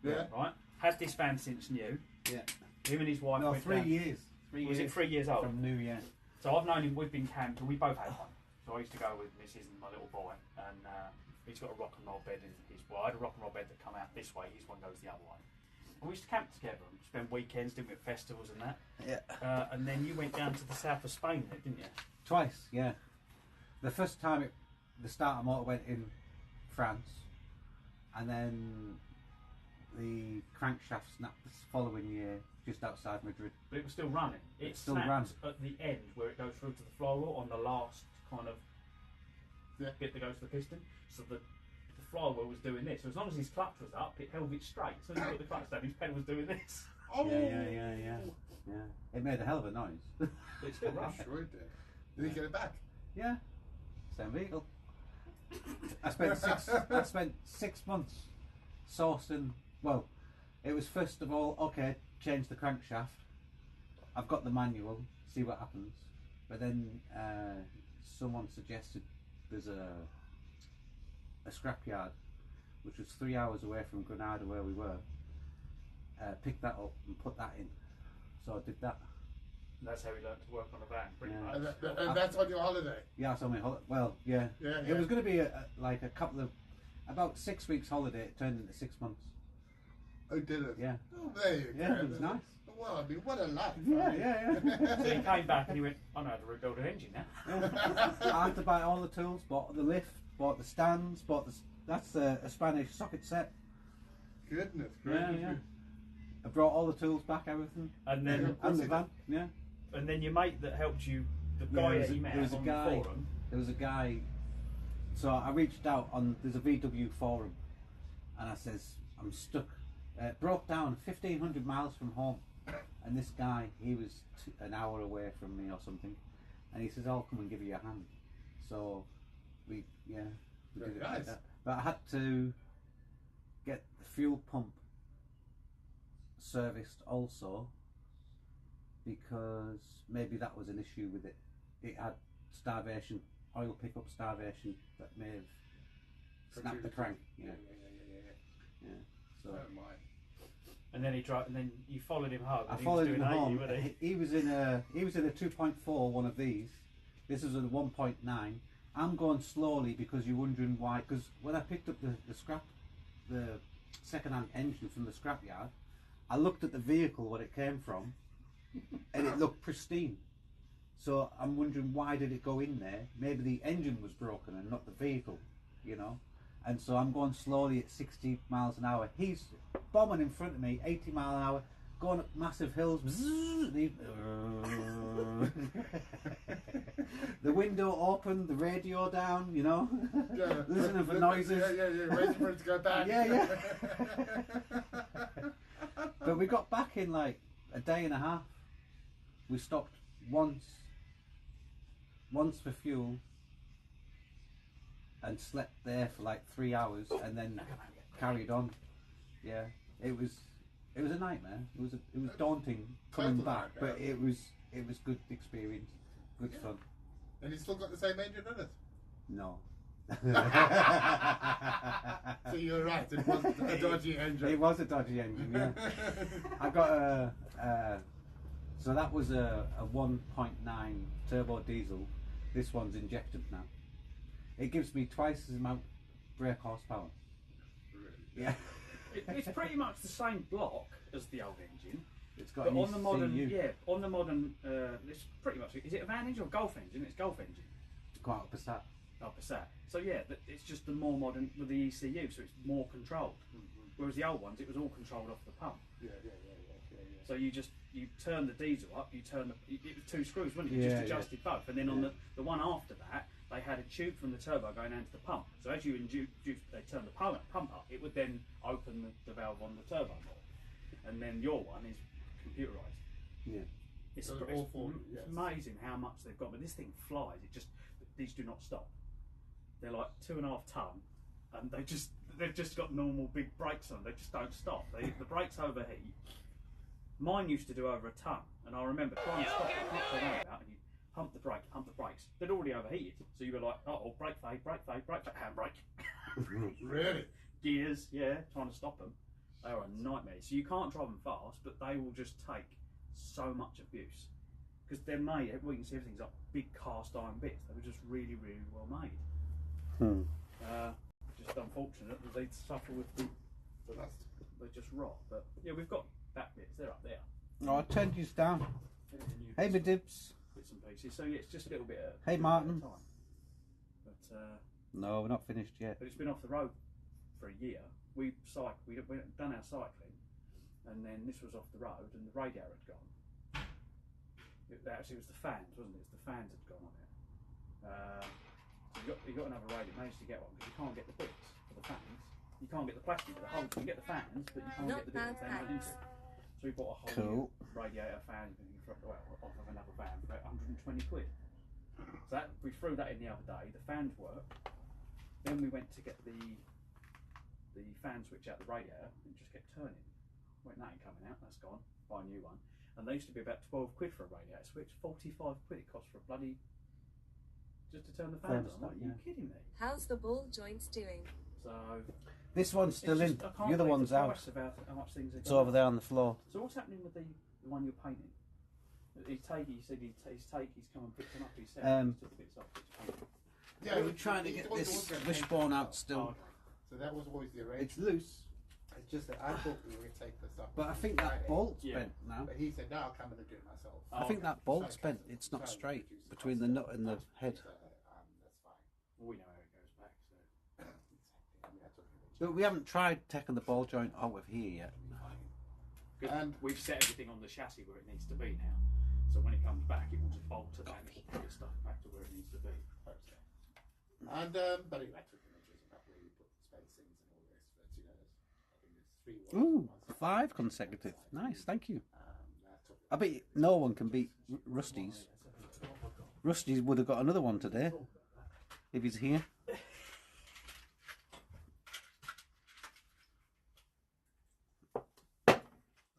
Yeah. Right? Had this van since new. Yeah. Him and his wife No, went 3 down. years. 3 Was years. it 3 years old? From New Year. So I've known him, we've been camped, we both had one. So I used to go with Mrs. and my little boy, and he's got a rock and roll bed in his, well, I had a rock and roll bed that come out this way, his one goes the other way. And we used to camp together and spend weekends, didn't we, at festivals and that. Yeah. And then you went down to the south of Spain, didn't you? Twice, yeah. The first time the starter motor went in France, and then the crankshaft snapped the following year just outside Madrid. But it was still running. It still snapped ran. at the end where it goes through to the flywheel on the last kind of bit that goes to the piston. So the flywheel was doing this. So as long as his clutch was up, it held it straight. So as he put the clutch down, his pedal was doing this. Oh. Yeah. It made a hell of a noise. But it still ran. I'm sure it did. Did he get it back? Yeah. Same vehicle. I spent 6 months sourcing. Well, it was first of all, okay, change the crankshaft. I've got the manual, see what happens. But then someone suggested there's a scrapyard, which was 3 hours away from Granada where we were. Pick that up and put that in. So I did that. That's how he learned to work on a van, pretty Yeah. much. And that's on your holiday? Yeah, it's on my holiday. Well, yeah. It was going to be like a couple of, about 6 weeks holiday. It turned into 6 months. Oh, did it? Yeah. Oh, there you go. Yeah, it was nice. Well, I mean, what a life. Yeah. So he came back and he went, I know how to rebuild an engine now. I had to buy all the tools, bought the lift, bought the stands, that's a Spanish socket set. Goodness Yeah. gracious. I brought all the tools back, everything. And then And the van, yeah. And then your mate that helped you, the guy that you met on the forum. There was a guy, so I reached out on, there's a VW forum, and I says, I'm stuck. Broke down 1,500 miles from home, and this guy, he was an hour away from me or something, and he says, I'll come and give you a hand. So we did it like that. But I had to get the fuel pump serviced also, because maybe that was an issue with it. It had starvation, oil pickup starvation, that may have snapped the crank. Yeah. So Oh my. And then he drove, and then you followed him home. I And followed he him was doing 80, home. wasn't he? He was in a 2.4, one of these. This is a 1.9. I'm going slowly because you're wondering why. Because when I picked up the second-hand engine from the scrapyard, I looked at the vehicle, what it came from, and it looked pristine. So I'm wondering, why did it go in there? Maybe the engine was broken and not the vehicle, you know. And so I'm going slowly at 60 miles an hour. He's bombing in front of me, 80 miles an hour, going up massive hills. The window open, the radio down, you know, Yeah. listening for noises. Yeah, waiting for it to go back. Yeah. But we got back in like a day and a half. We stopped once for fuel, and slept there for like 3 hours, and then carried on. Yeah, it was a nightmare. It was daunting coming Total back, nightmare. but it was good experience, good fun. And it's still got the same engine on it. No. So you're right, it was a dodgy engine. It was a dodgy engine, yeah. I got so that was a 1.9 turbo diesel. This one's injected now. It gives me twice as amount brake horsepower. Yeah. It's pretty much the same block as the old engine. It's got But an on the modern, ECU. on the modern, it's pretty much. Is it a van engine or Golf engine? It's Golf engine. Quite a Passat. Oh, Passat. So yeah, it's just the more modern with the ECU, so it's more controlled. Whereas the old ones, it was all controlled off the pump. Yeah. So you turn the diesel up, it was 2 screws, wasn't it? You Yeah, just adjusted both, and then on the one after that, they had a tube from the turbo going down to the pump. So as you they turn the pump up, it would then open the valve on the turbo more. And then your one is computerized. Yeah. It's, So it's all four, yes. amazing how much they've got, but this thing flies. These do not stop. They're like 2.5 ton, and they've just got normal big brakes on. They just don't stop. The brakes overheat. Mine used to do over a ton, and I remember trying to stop it, and you pump the brakes. They'd already overheated, so you were like, oh, brake fade, handbrake. Really? Gears, yeah, trying to stop them. They are a nightmare. So you can't drive them fast, but they will just take so much abuse. Because they're made, well, you can see everything's like big cast iron bits. They were just really, really well made. Just unfortunate that they suffer with the rust. They just rot. But yeah, we've got back bits, they're up there. Oh, I turned you down. Hey, my dibs. Bits and pieces. So yeah, it's just a little bit of Hey, Martin. time. But No, we're not finished yet. it's been off the road for a year. We'd done our cycling, and then this was off the road, and the radiator had gone. Actually, it was the fans, wasn't it? The fans had gone on it. So you got another radio. Managed to get one because you can't get the bits for the fans. You can't get the plastic for the whole. You get the fans, but you can't Not get the bits. bad They don't fans. use it. So we bought a whole new radiator fan off of another van for about 120 quid. So we threw that in the other day. The fans worked. Then we went to get the fan switch out the radiator, and it just kept turning. Went, that ain't coming out. That's gone. Buy a new one. And they used to be about 12 quid for a radiator switch. 45 quid it cost for a bloody just to turn the fans on. Like, are you kidding me? How's the ball joints doing? So This one's still it's in. just- I can't The other believe one's the out. price about how much things are It's going over up. there on the floor. So what's happening with the one you're painting? He said he's come and picked them up. He said he took bits off. It's painted. Yeah, We're trying to get this wishbone out still. So that was always the arrangement. It's loose, It's just that I thought we were going to take this up. but I think that bolt's bent now. But he said, no, I'll come and do it myself. I think that bolt's bent. It's not straight between the nut and the head. So, that's fine. Well, we know how it goes back. So Exactly. I mean, that's what we were But we haven't tried taking the ball joint out of here yet. and we've set everything on the chassis where it needs to be now. So when it comes back, it will just bolt to that and it will put the stuff back to where it needs to be. And but anyway, I took images about where you put the spacings and all this. But you know, I think there's 3 Ooh, 5 consecutive. Nice, thank you. I bet no one can beat Rusty's. Rusty would have got another one today if he's here. They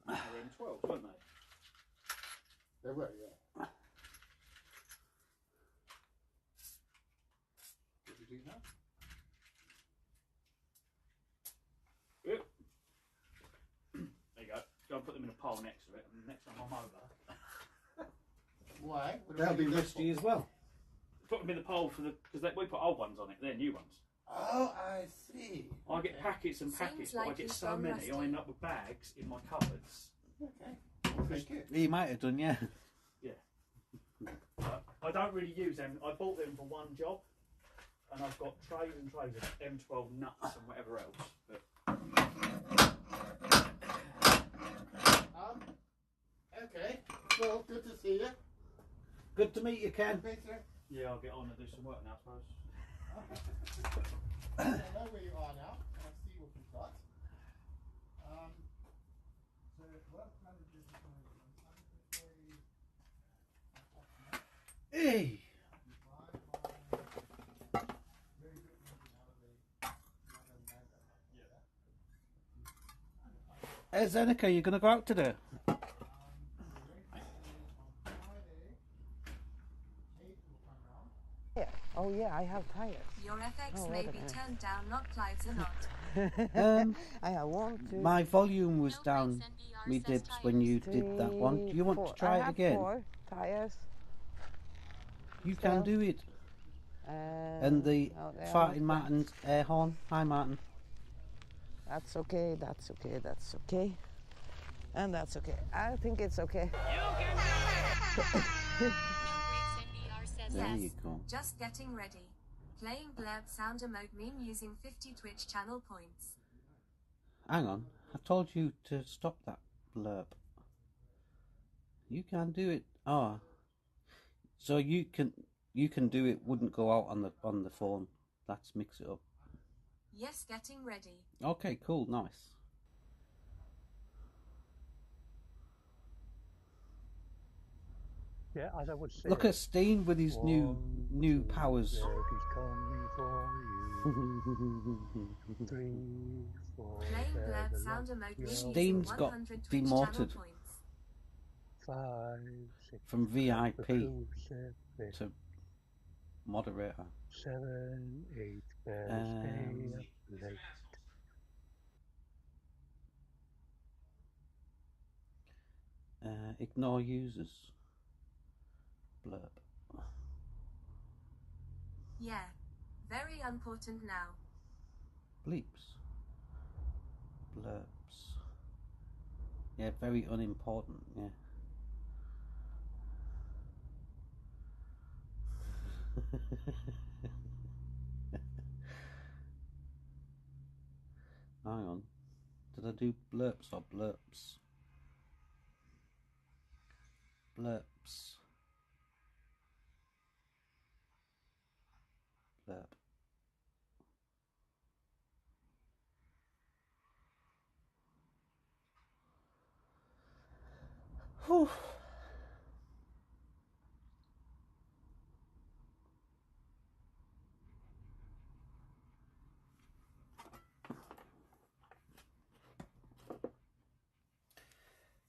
were M12s, weren't they? They were, yeah. Did you do that? Yep. There you go. them in a pile next to it, and next time I'm over, Why? They'll be rusty as well. put them in the pile for the because we put old ones on it. They're new ones. Oh, I see. I get packets and Seems packets, but like I get he's so gone many, rusty. I end up with bags in my cupboards. Okay. Well, thank you. He might have done, yeah. Yeah. But I don't really use them. I bought them for one job, and I've got trays and trays of M12 nuts and whatever else. But Okay. Well, good to see you. Good to meet you, Ken. Peter. yeah, I'll get on and do some work now, I suppose. I know where you are now, and I see what you've got. So, work managers Hey! Hey, Zenica, you going to go out today? Oh yeah, I have tires. Your FX Oh, may wait a be minute. turned down, not Clive's or not. I have 1, 2, My volume was down, me dibs, when you did that one. Do you want 4. to try I it have again? 4 tires. You can do it. And the oh, they are farting not- Martin's air horn. Hi, Martin. That's okay. That's okay. That's okay. And that's okay. I think it's okay. There Yes. you go. Just getting ready. Playing blurb sound emote meme using 50 Twitch channel points. Hang on. I told you to stop that blurb. You can do it. Oh. So you can do it, wouldn't go out on the phone. Let's mix it up. Yes, getting ready. Okay, cool, nice. Yeah, as I would say. Look at Steen with his new powers. He's coming for you. 3, 4. Playing blurb seven, sound emote meme using Steen's got 100 Twitch demoted. channel points. 5, 6. From VIP Reclusive, to moderator. 7, 8. Better stay up late. Ignore users. Blurb. Yeah. Very important now. Bleeps. Blurbs. Yeah, very unimportant, yeah. Hang on. Did I do blurps or blurps? Blurps. Blurp. Whew.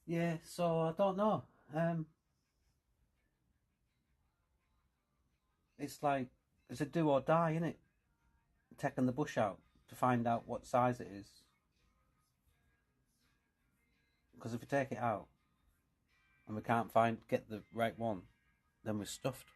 Yeah, so I don't know. It's like, it's a do or die, isn't it? Taking the bush out to find out what size it is. Because if we take it out and we can't get the right one, then we're stuffed.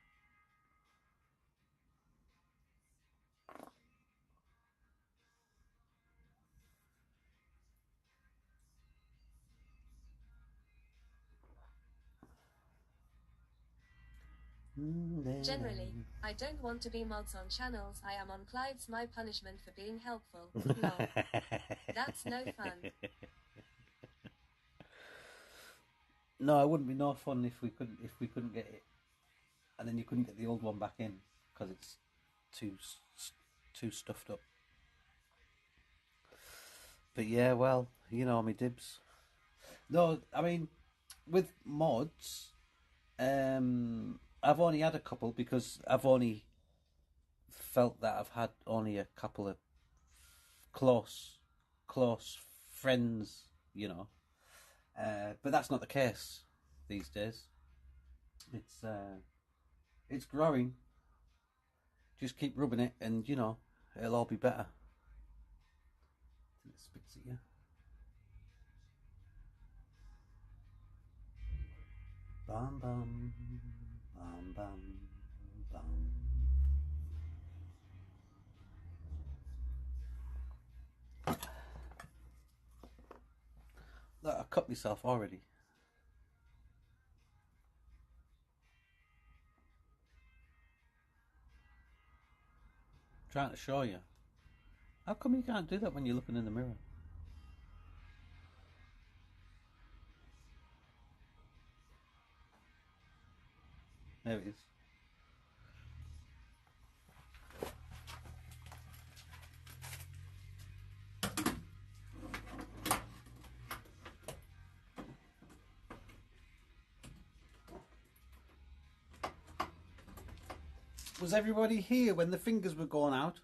Generally, I don't want to be mods on channels. I am on Clive's. My punishment for being helpful. Lol. That's no fun. No, it wouldn't be no fun if we couldn't get it, and then you couldn't get the old one back in because it's too stuffed up. But yeah, well, you know me dibs. No, I mean, with mods, I've only had a couple because I've only felt that I've had only a couple of close friends, you know. But that's not the case these days. It's growing. Just keep rubbing it, and you know it'll all be better. It spits at you. Bum bum bum bum bum. Look, I cut myself already. Trying to show you. How come you can't do that when you're looking in the mirror? There it is. Was everybody here when the fingers were going out?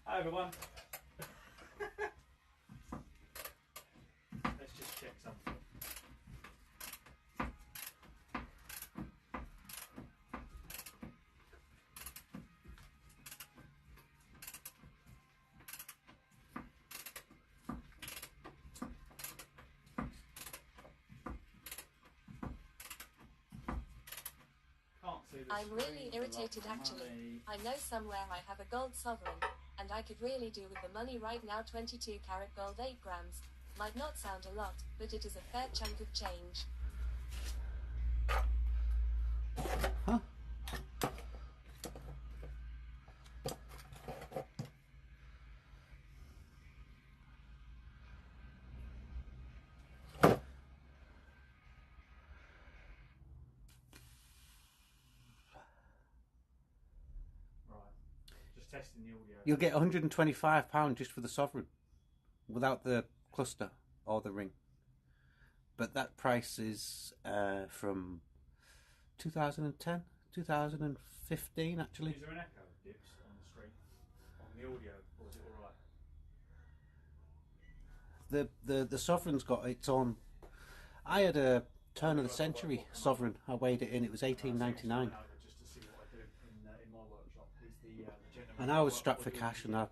Hi everyone. Let's just check something. I'm really irritated actually. I know somewhere I have a gold sovereign, and I could really do with the money right now. 22 karat gold 8 grams. Might not sound a lot, but it is a fair chunk of change. Huh? Testing the audio. You'll get £125 just for the sovereign, without the cluster or the ring. But that price is from 2010, 2015 actually. Is there an echo dips on the screen, on the audio, or is it alright? The sovereign's got its own. I had a turn of the century sovereign. I weighed it in. It was 1899. And I was strapped for cash, and I'd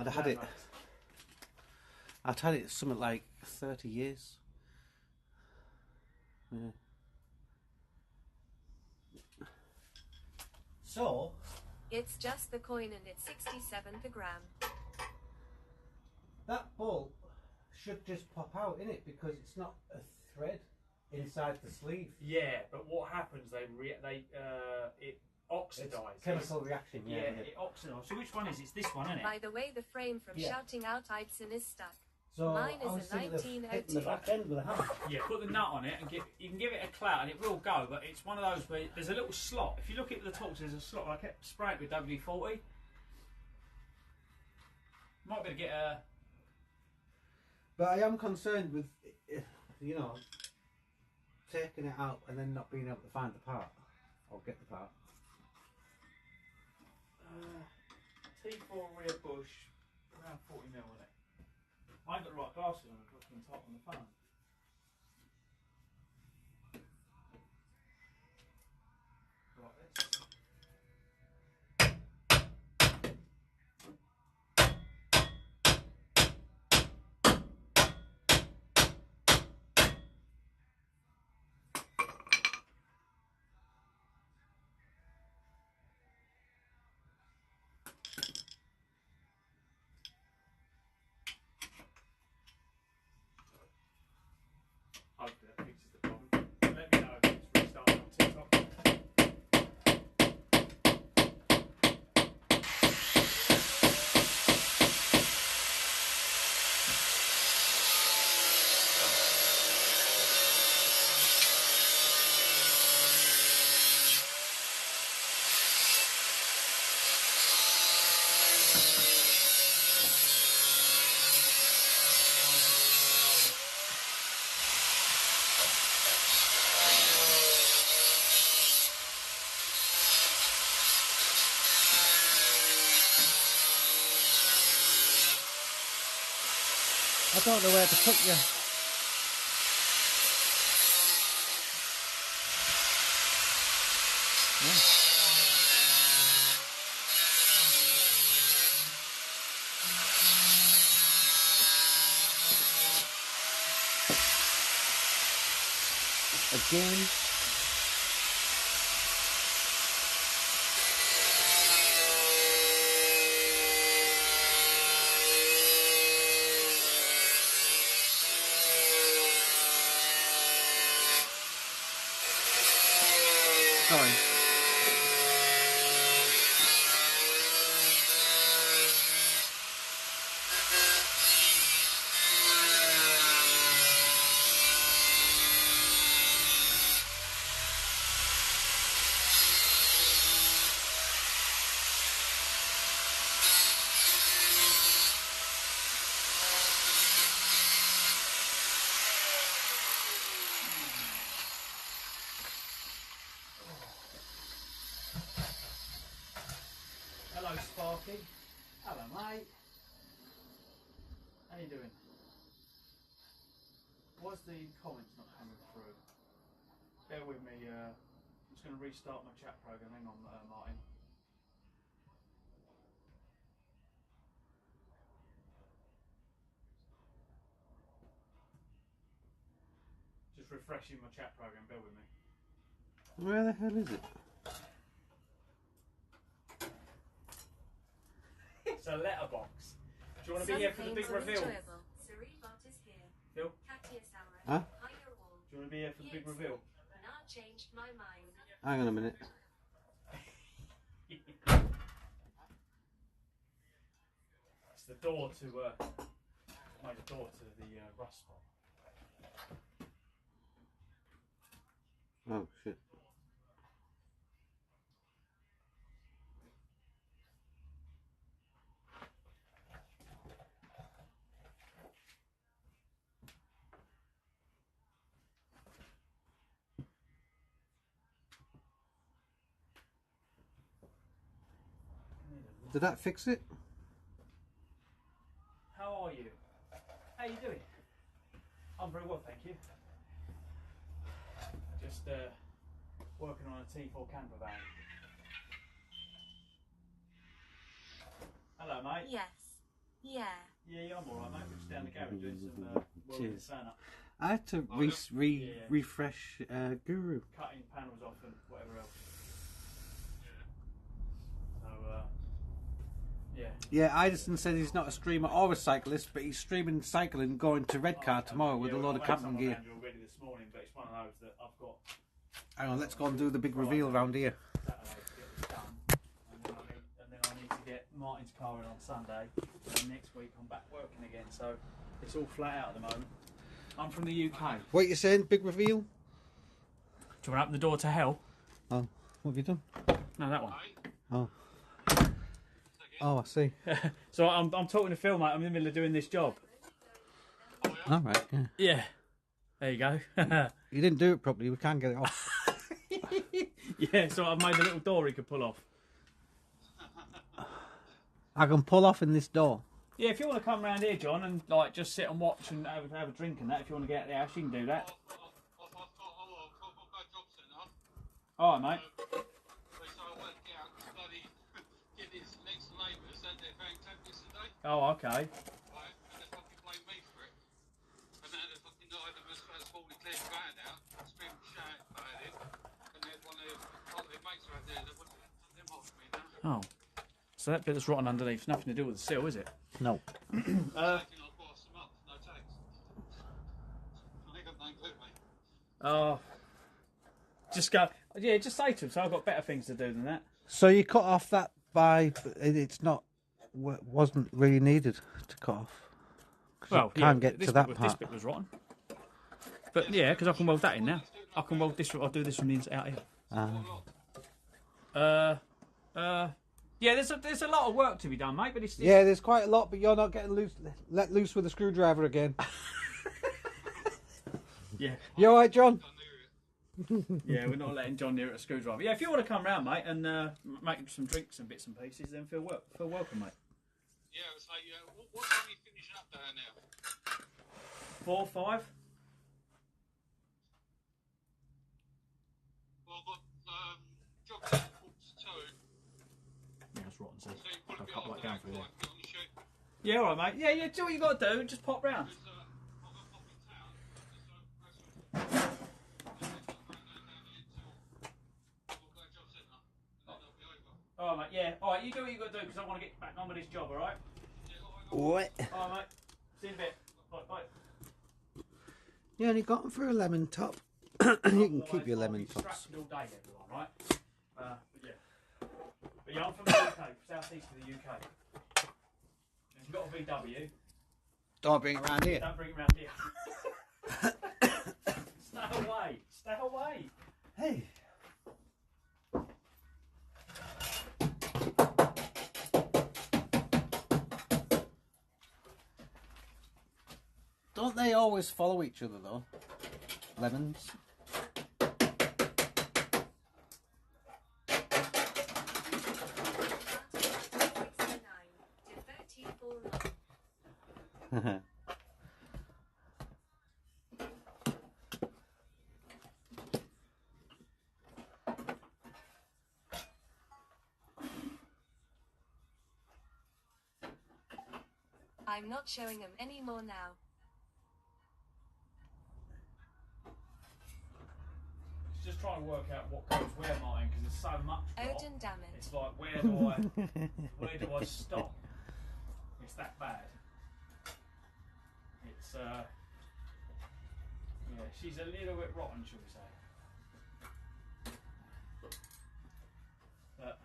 had it. I'd had it something like 30 years. Yeah. So it's just the coin, and it's 67 per gram. That bolt should just pop out, innit? Because it's not a thread inside the sleeve. Yeah, but what happens? It oxidizes. Chemical reaction, yeah. It oxidizes. So which one is it? It's this one, isn't it? By the way, the frame from Shouting Out Ibsen is stuck. So mine is a 1902. The back end with a hammer. Yeah, put the nut on it and you can give it a clout and it will go, but it's one of those where there's a little slot. If you look at the torch, there's a slot. I kept spraying it with WD-40. Might be able to get a... But I am concerned with, taking it out and then not being able to find the part or get the part. T4 rear bush, around 40mm on it. I ain't got the right glasses on, I've got them type on the phone. Right, let's... I don't know where to put you. Again. Sorry. Hello, Sparky. Hello, mate. How you doing? Was the comments not coming through? Bear with me. I'm just going to restart my chat program. Hang on, Martin. Just refreshing my chat program. Bear with me. Where the hell is it? It's a letterbox. Do you want to be here for the big reveal? Phil? Huh? Do you want to be here for the big reveal? Hang on a minute. It's the door to the door to the rust spot. Oh shit. Did that fix it? How are you? How you doing? I'm very well, thank you. Just working on a T4 camper van. Hello, mate. Yes. Yeah. Yeah, I'm alright, mate. We're just down the garage doing some welding the fan up. I had to refresh Guru. Cutting panels off and whatever else. So, yeah. Yeah, Idison said he's not a streamer or a cyclist, but he's streaming cycling going to Redcar tomorrow with a load of camping gear. Already this morning, but it's one of those that I've got. Hang on, let's go and do the big reveal around here. Saturday to get this done, and then I need to get Martin's car in on Sunday, and next week I'm back working again. So it's all flat out at the moment. I'm from the UK. What you saying? Big reveal? Do you want to open the door to hell? Oh, what have you done? No, that one. Oh. Oh, I see. So I'm talking to Phil, mate. I'm in the middle of doing this job. All right, yeah. Yeah. There you go. You didn't do it properly. We can't get it off. Yeah, so I've made a little door he could pull off. I can pull off in this door. Yeah, if you want to come round here, John, and like just sit and watch and have a drink and that, if you want to get out the house, you can do that. All right, mate. Oh, okay. Oh, so that bit that's rotten underneath, nothing to do with the seal, is it? No. Oh, just go. Yeah, just say to him. So I've got better things to do than that. So you cut off that by it's not wasn't really needed to cut off. Well, you can't get to that part. This bit was rotten. But yeah, because I can weld that in now. I can weld this. I'll do this from the inside out here. Yeah, there's a lot of work to be done, mate. But it's yeah, there's quite a lot. But you're not getting let loose with a screwdriver again. Yeah. You all right, John? Yeah, we're not letting John near a screwdriver. Yeah, if you want to come round, mate, and make some drinks and bits and pieces, then feel welcome, mate. Yeah, it's like, what time are you finishing up down now? 4, 5? Well, I've got job books 2. Yeah, that's rotten, so So you I'll probably be cut after that down that for you. so I can get on the shoot. Yeah, alright, mate. Yeah, yeah, do what you got to do. Just pop round. Because I've got to pop in town. Alright, mate. Yeah. Alright, you do what you got to do because I want to get back on with this job, alright? What? Alright, mate. See you in a bit. Bye, bye. You only got them for a lemon top. You can keep your lemon tops. Distracted all day, everyone, right? But yeah. But yeah, I'm from the UK, south east of the UK. If you've got a VW, Don't bring it around here. don't bring it round here. Stay away. Stay away. Hey. Don't they always follow each other though? Lemons. I'm not showing them anymore now. It's just trying to work out what goes where, Martin, because there's so much. Odin, damn it. It's like, where do I stop? It's that bad. It's yeah, she's a little bit rotten, shall we say? But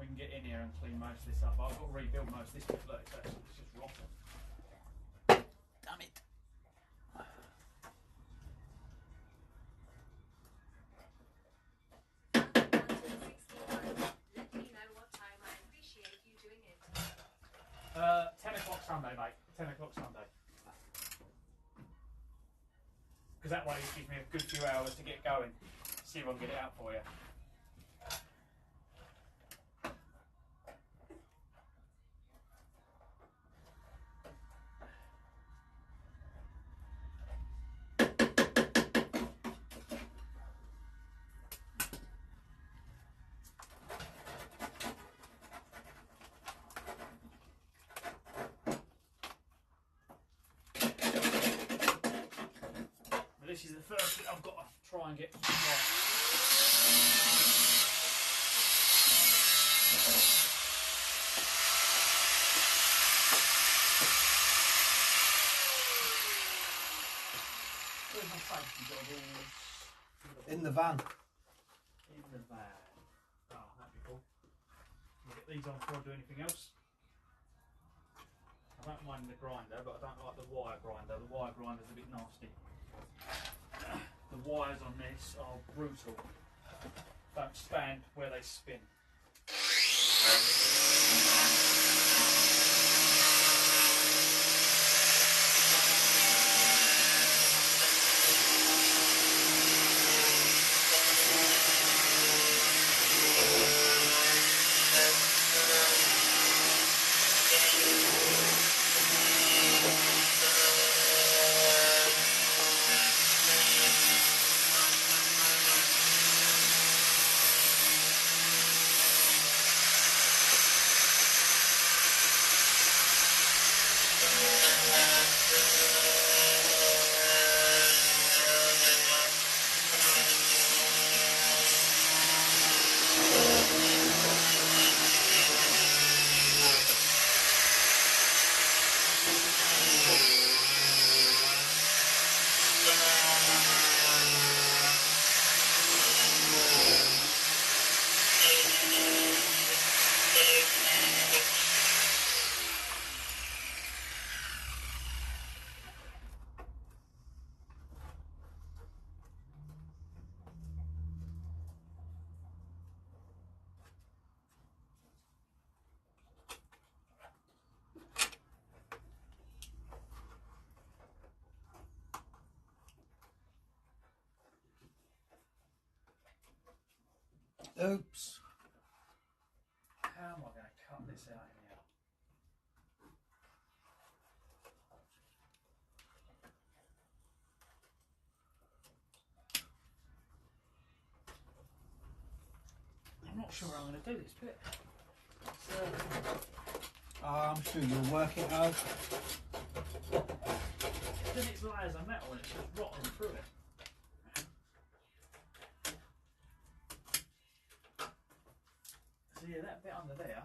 we can get in here and clean most of this up. I've got to rebuild most of this bit. Look, it's just rotten. Damn it. Let me know what time. I appreciate you doing it. 10 o'clock Sunday, mate. 10 o'clock Sunday. Because that way it gives me a good few hours to get going. See if I can get it out for you. This is the first bit I've got to try and get right. Where's my safety goggles? In the van. In the van. Oh, that'd be cool. I'll get these on before I do anything else. I don't mind the grinder, but I don't like the wire grinder. The wire grinder's a bit nasty. The wires on this are brutal. Don't stand where they spin. Oops. How am I going to this out anyhow. I'm not sure I'm going to do this bit. I'm sure you'll work it out. Then it's layers of metal and it's just rotting through it. So yeah, that bit under there.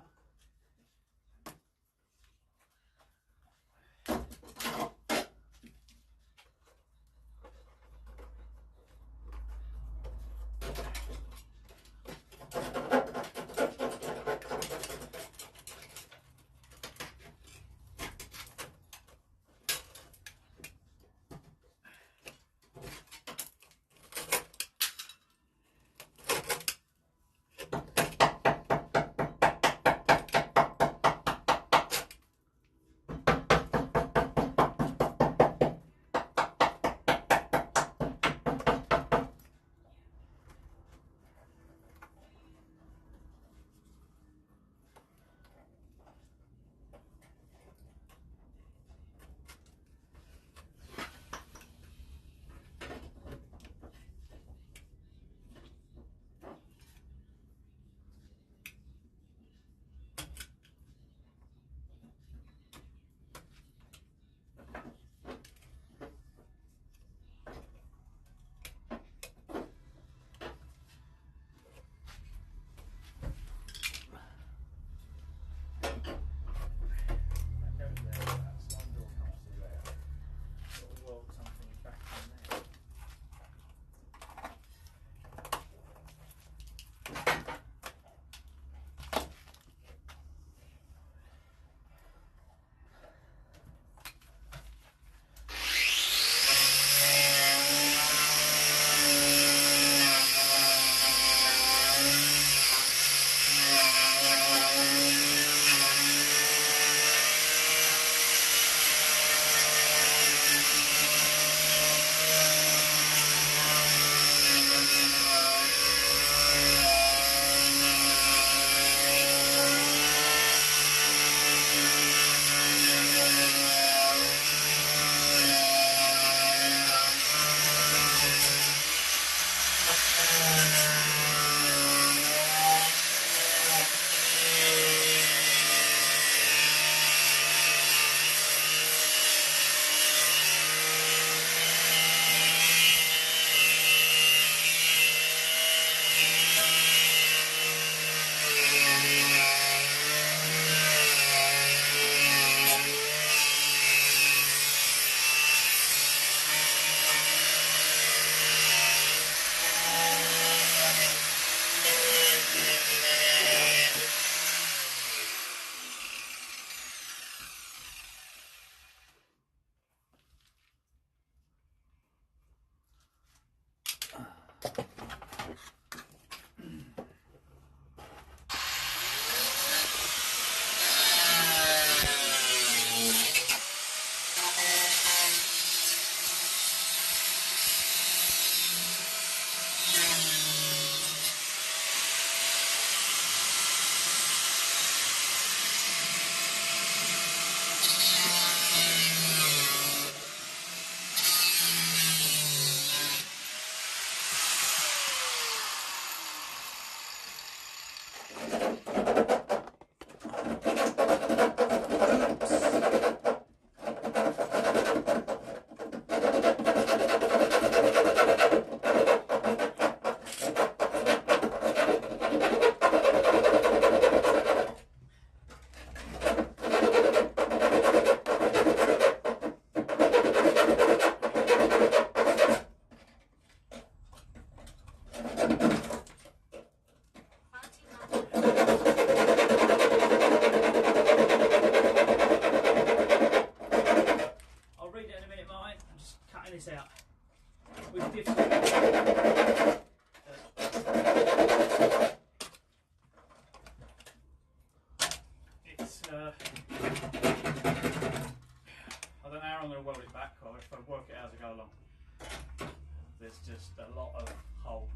There's just a lot of holes.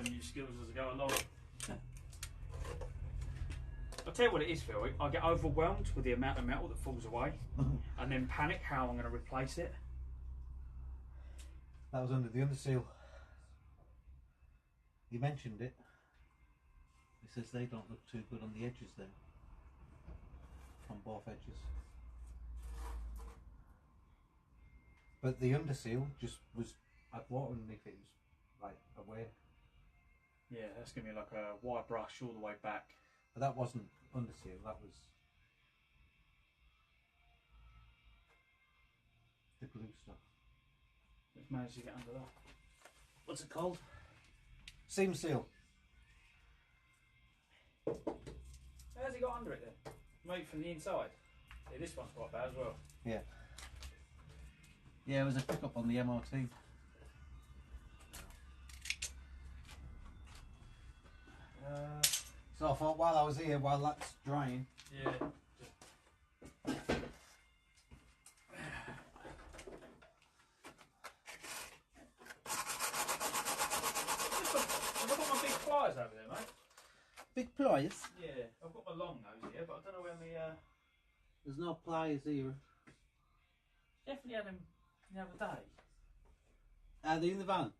learning new skills as I go along. I'll tell you what it is, Phil. I get overwhelmed with the amount of metal that falls away and then panic how I'm going to replace it. That was under the underseal. You mentioned it. He says they don't look too good on the edges there. On both edges. But the underseal just was had water underneath it. It was like away. Yeah, that's going to be like a wire brush all the way back. But that wasn't underseal, that was the glue stuff. We've managed to get under that. What's it called? Seam seal. How's it got under it then? Made from the inside. Yeah, this one's quite bad as well. Yeah. Yeah, it was a pickup on the MOT. So I thought while I was here, while that's drying. Yeah. I've got my big pliers over there, mate. Big pliers? Yeah, I've got my long nose here, but I don't know where my... There's no pliers here. Definitely had them the other day. Are they in the van?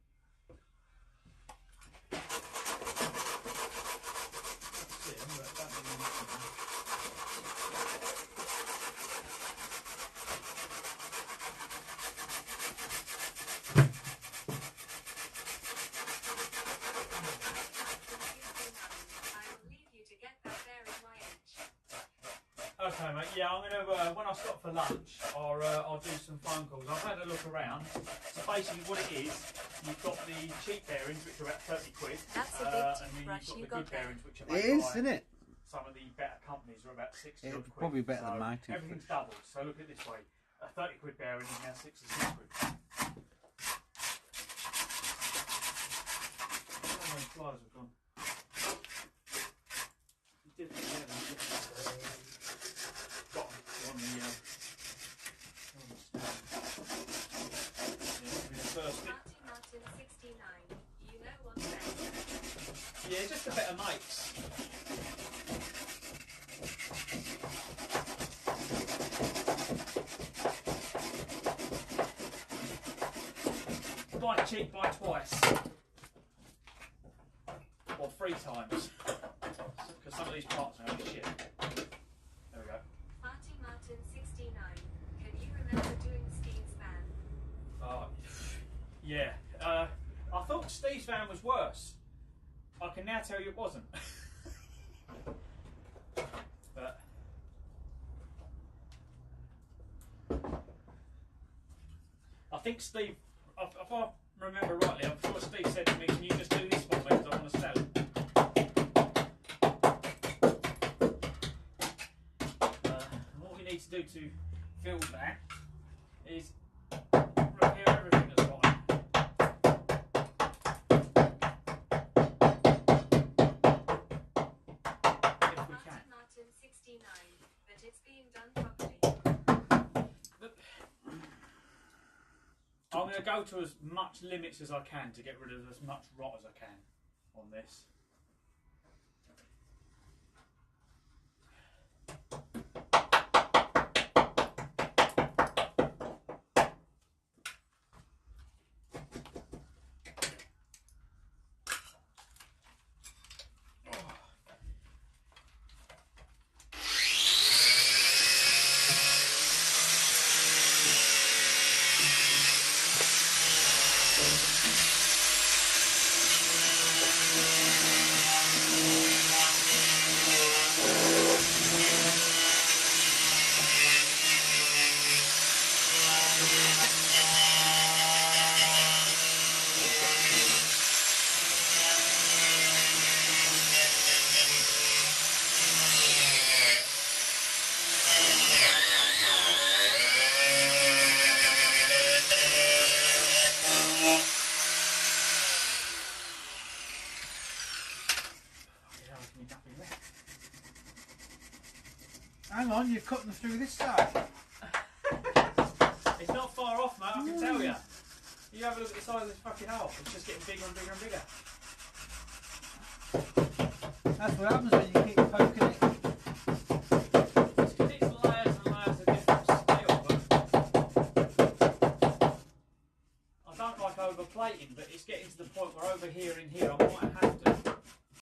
Okay, mate. Yeah, I'm gonna when I stop for lunch, I'll do some phone calls. I've had a look around. So basically, what it is, you've got the cheap bearings, which are about 30 quid. That's a big and then toothbrush you've got the good bearings, which are It is, isn't it? Some of the better companies are about 60 It's odd quid. probably better than So my toothbrush. everything's doubled. So look at it this way: a 30 quid bearing is now 66 quid. How many pliers have gone? Yeah, just a better mates. Buy cheap, buy twice. Or 3 times. Because some of these parts are only shit. There we go. Marty Martin 69. Can you remember doing Steve's van? Yeah. I thought Steve's van was worse. I can now tell you it wasn't. But I think Steve, if I remember rightly, I'm sure Steve said to me, "Can you just do this for me because I want to sell it?" And what we need to do to fill that is repair everything that's rotten. Martin 69. But it's being done properly. I'm going to go to as much limits as I can to get rid of as much rot as I can on this. Hang on, you're cutting through this side. It's not far off, mate, I can tell you. You have a look at the size of this fucking hole. It's just getting bigger and bigger and bigger. That's what happens when you keep poking it. It's because it's layers and layers of different steel, but I don't like overplating, but it's getting to the point where over here and here I might have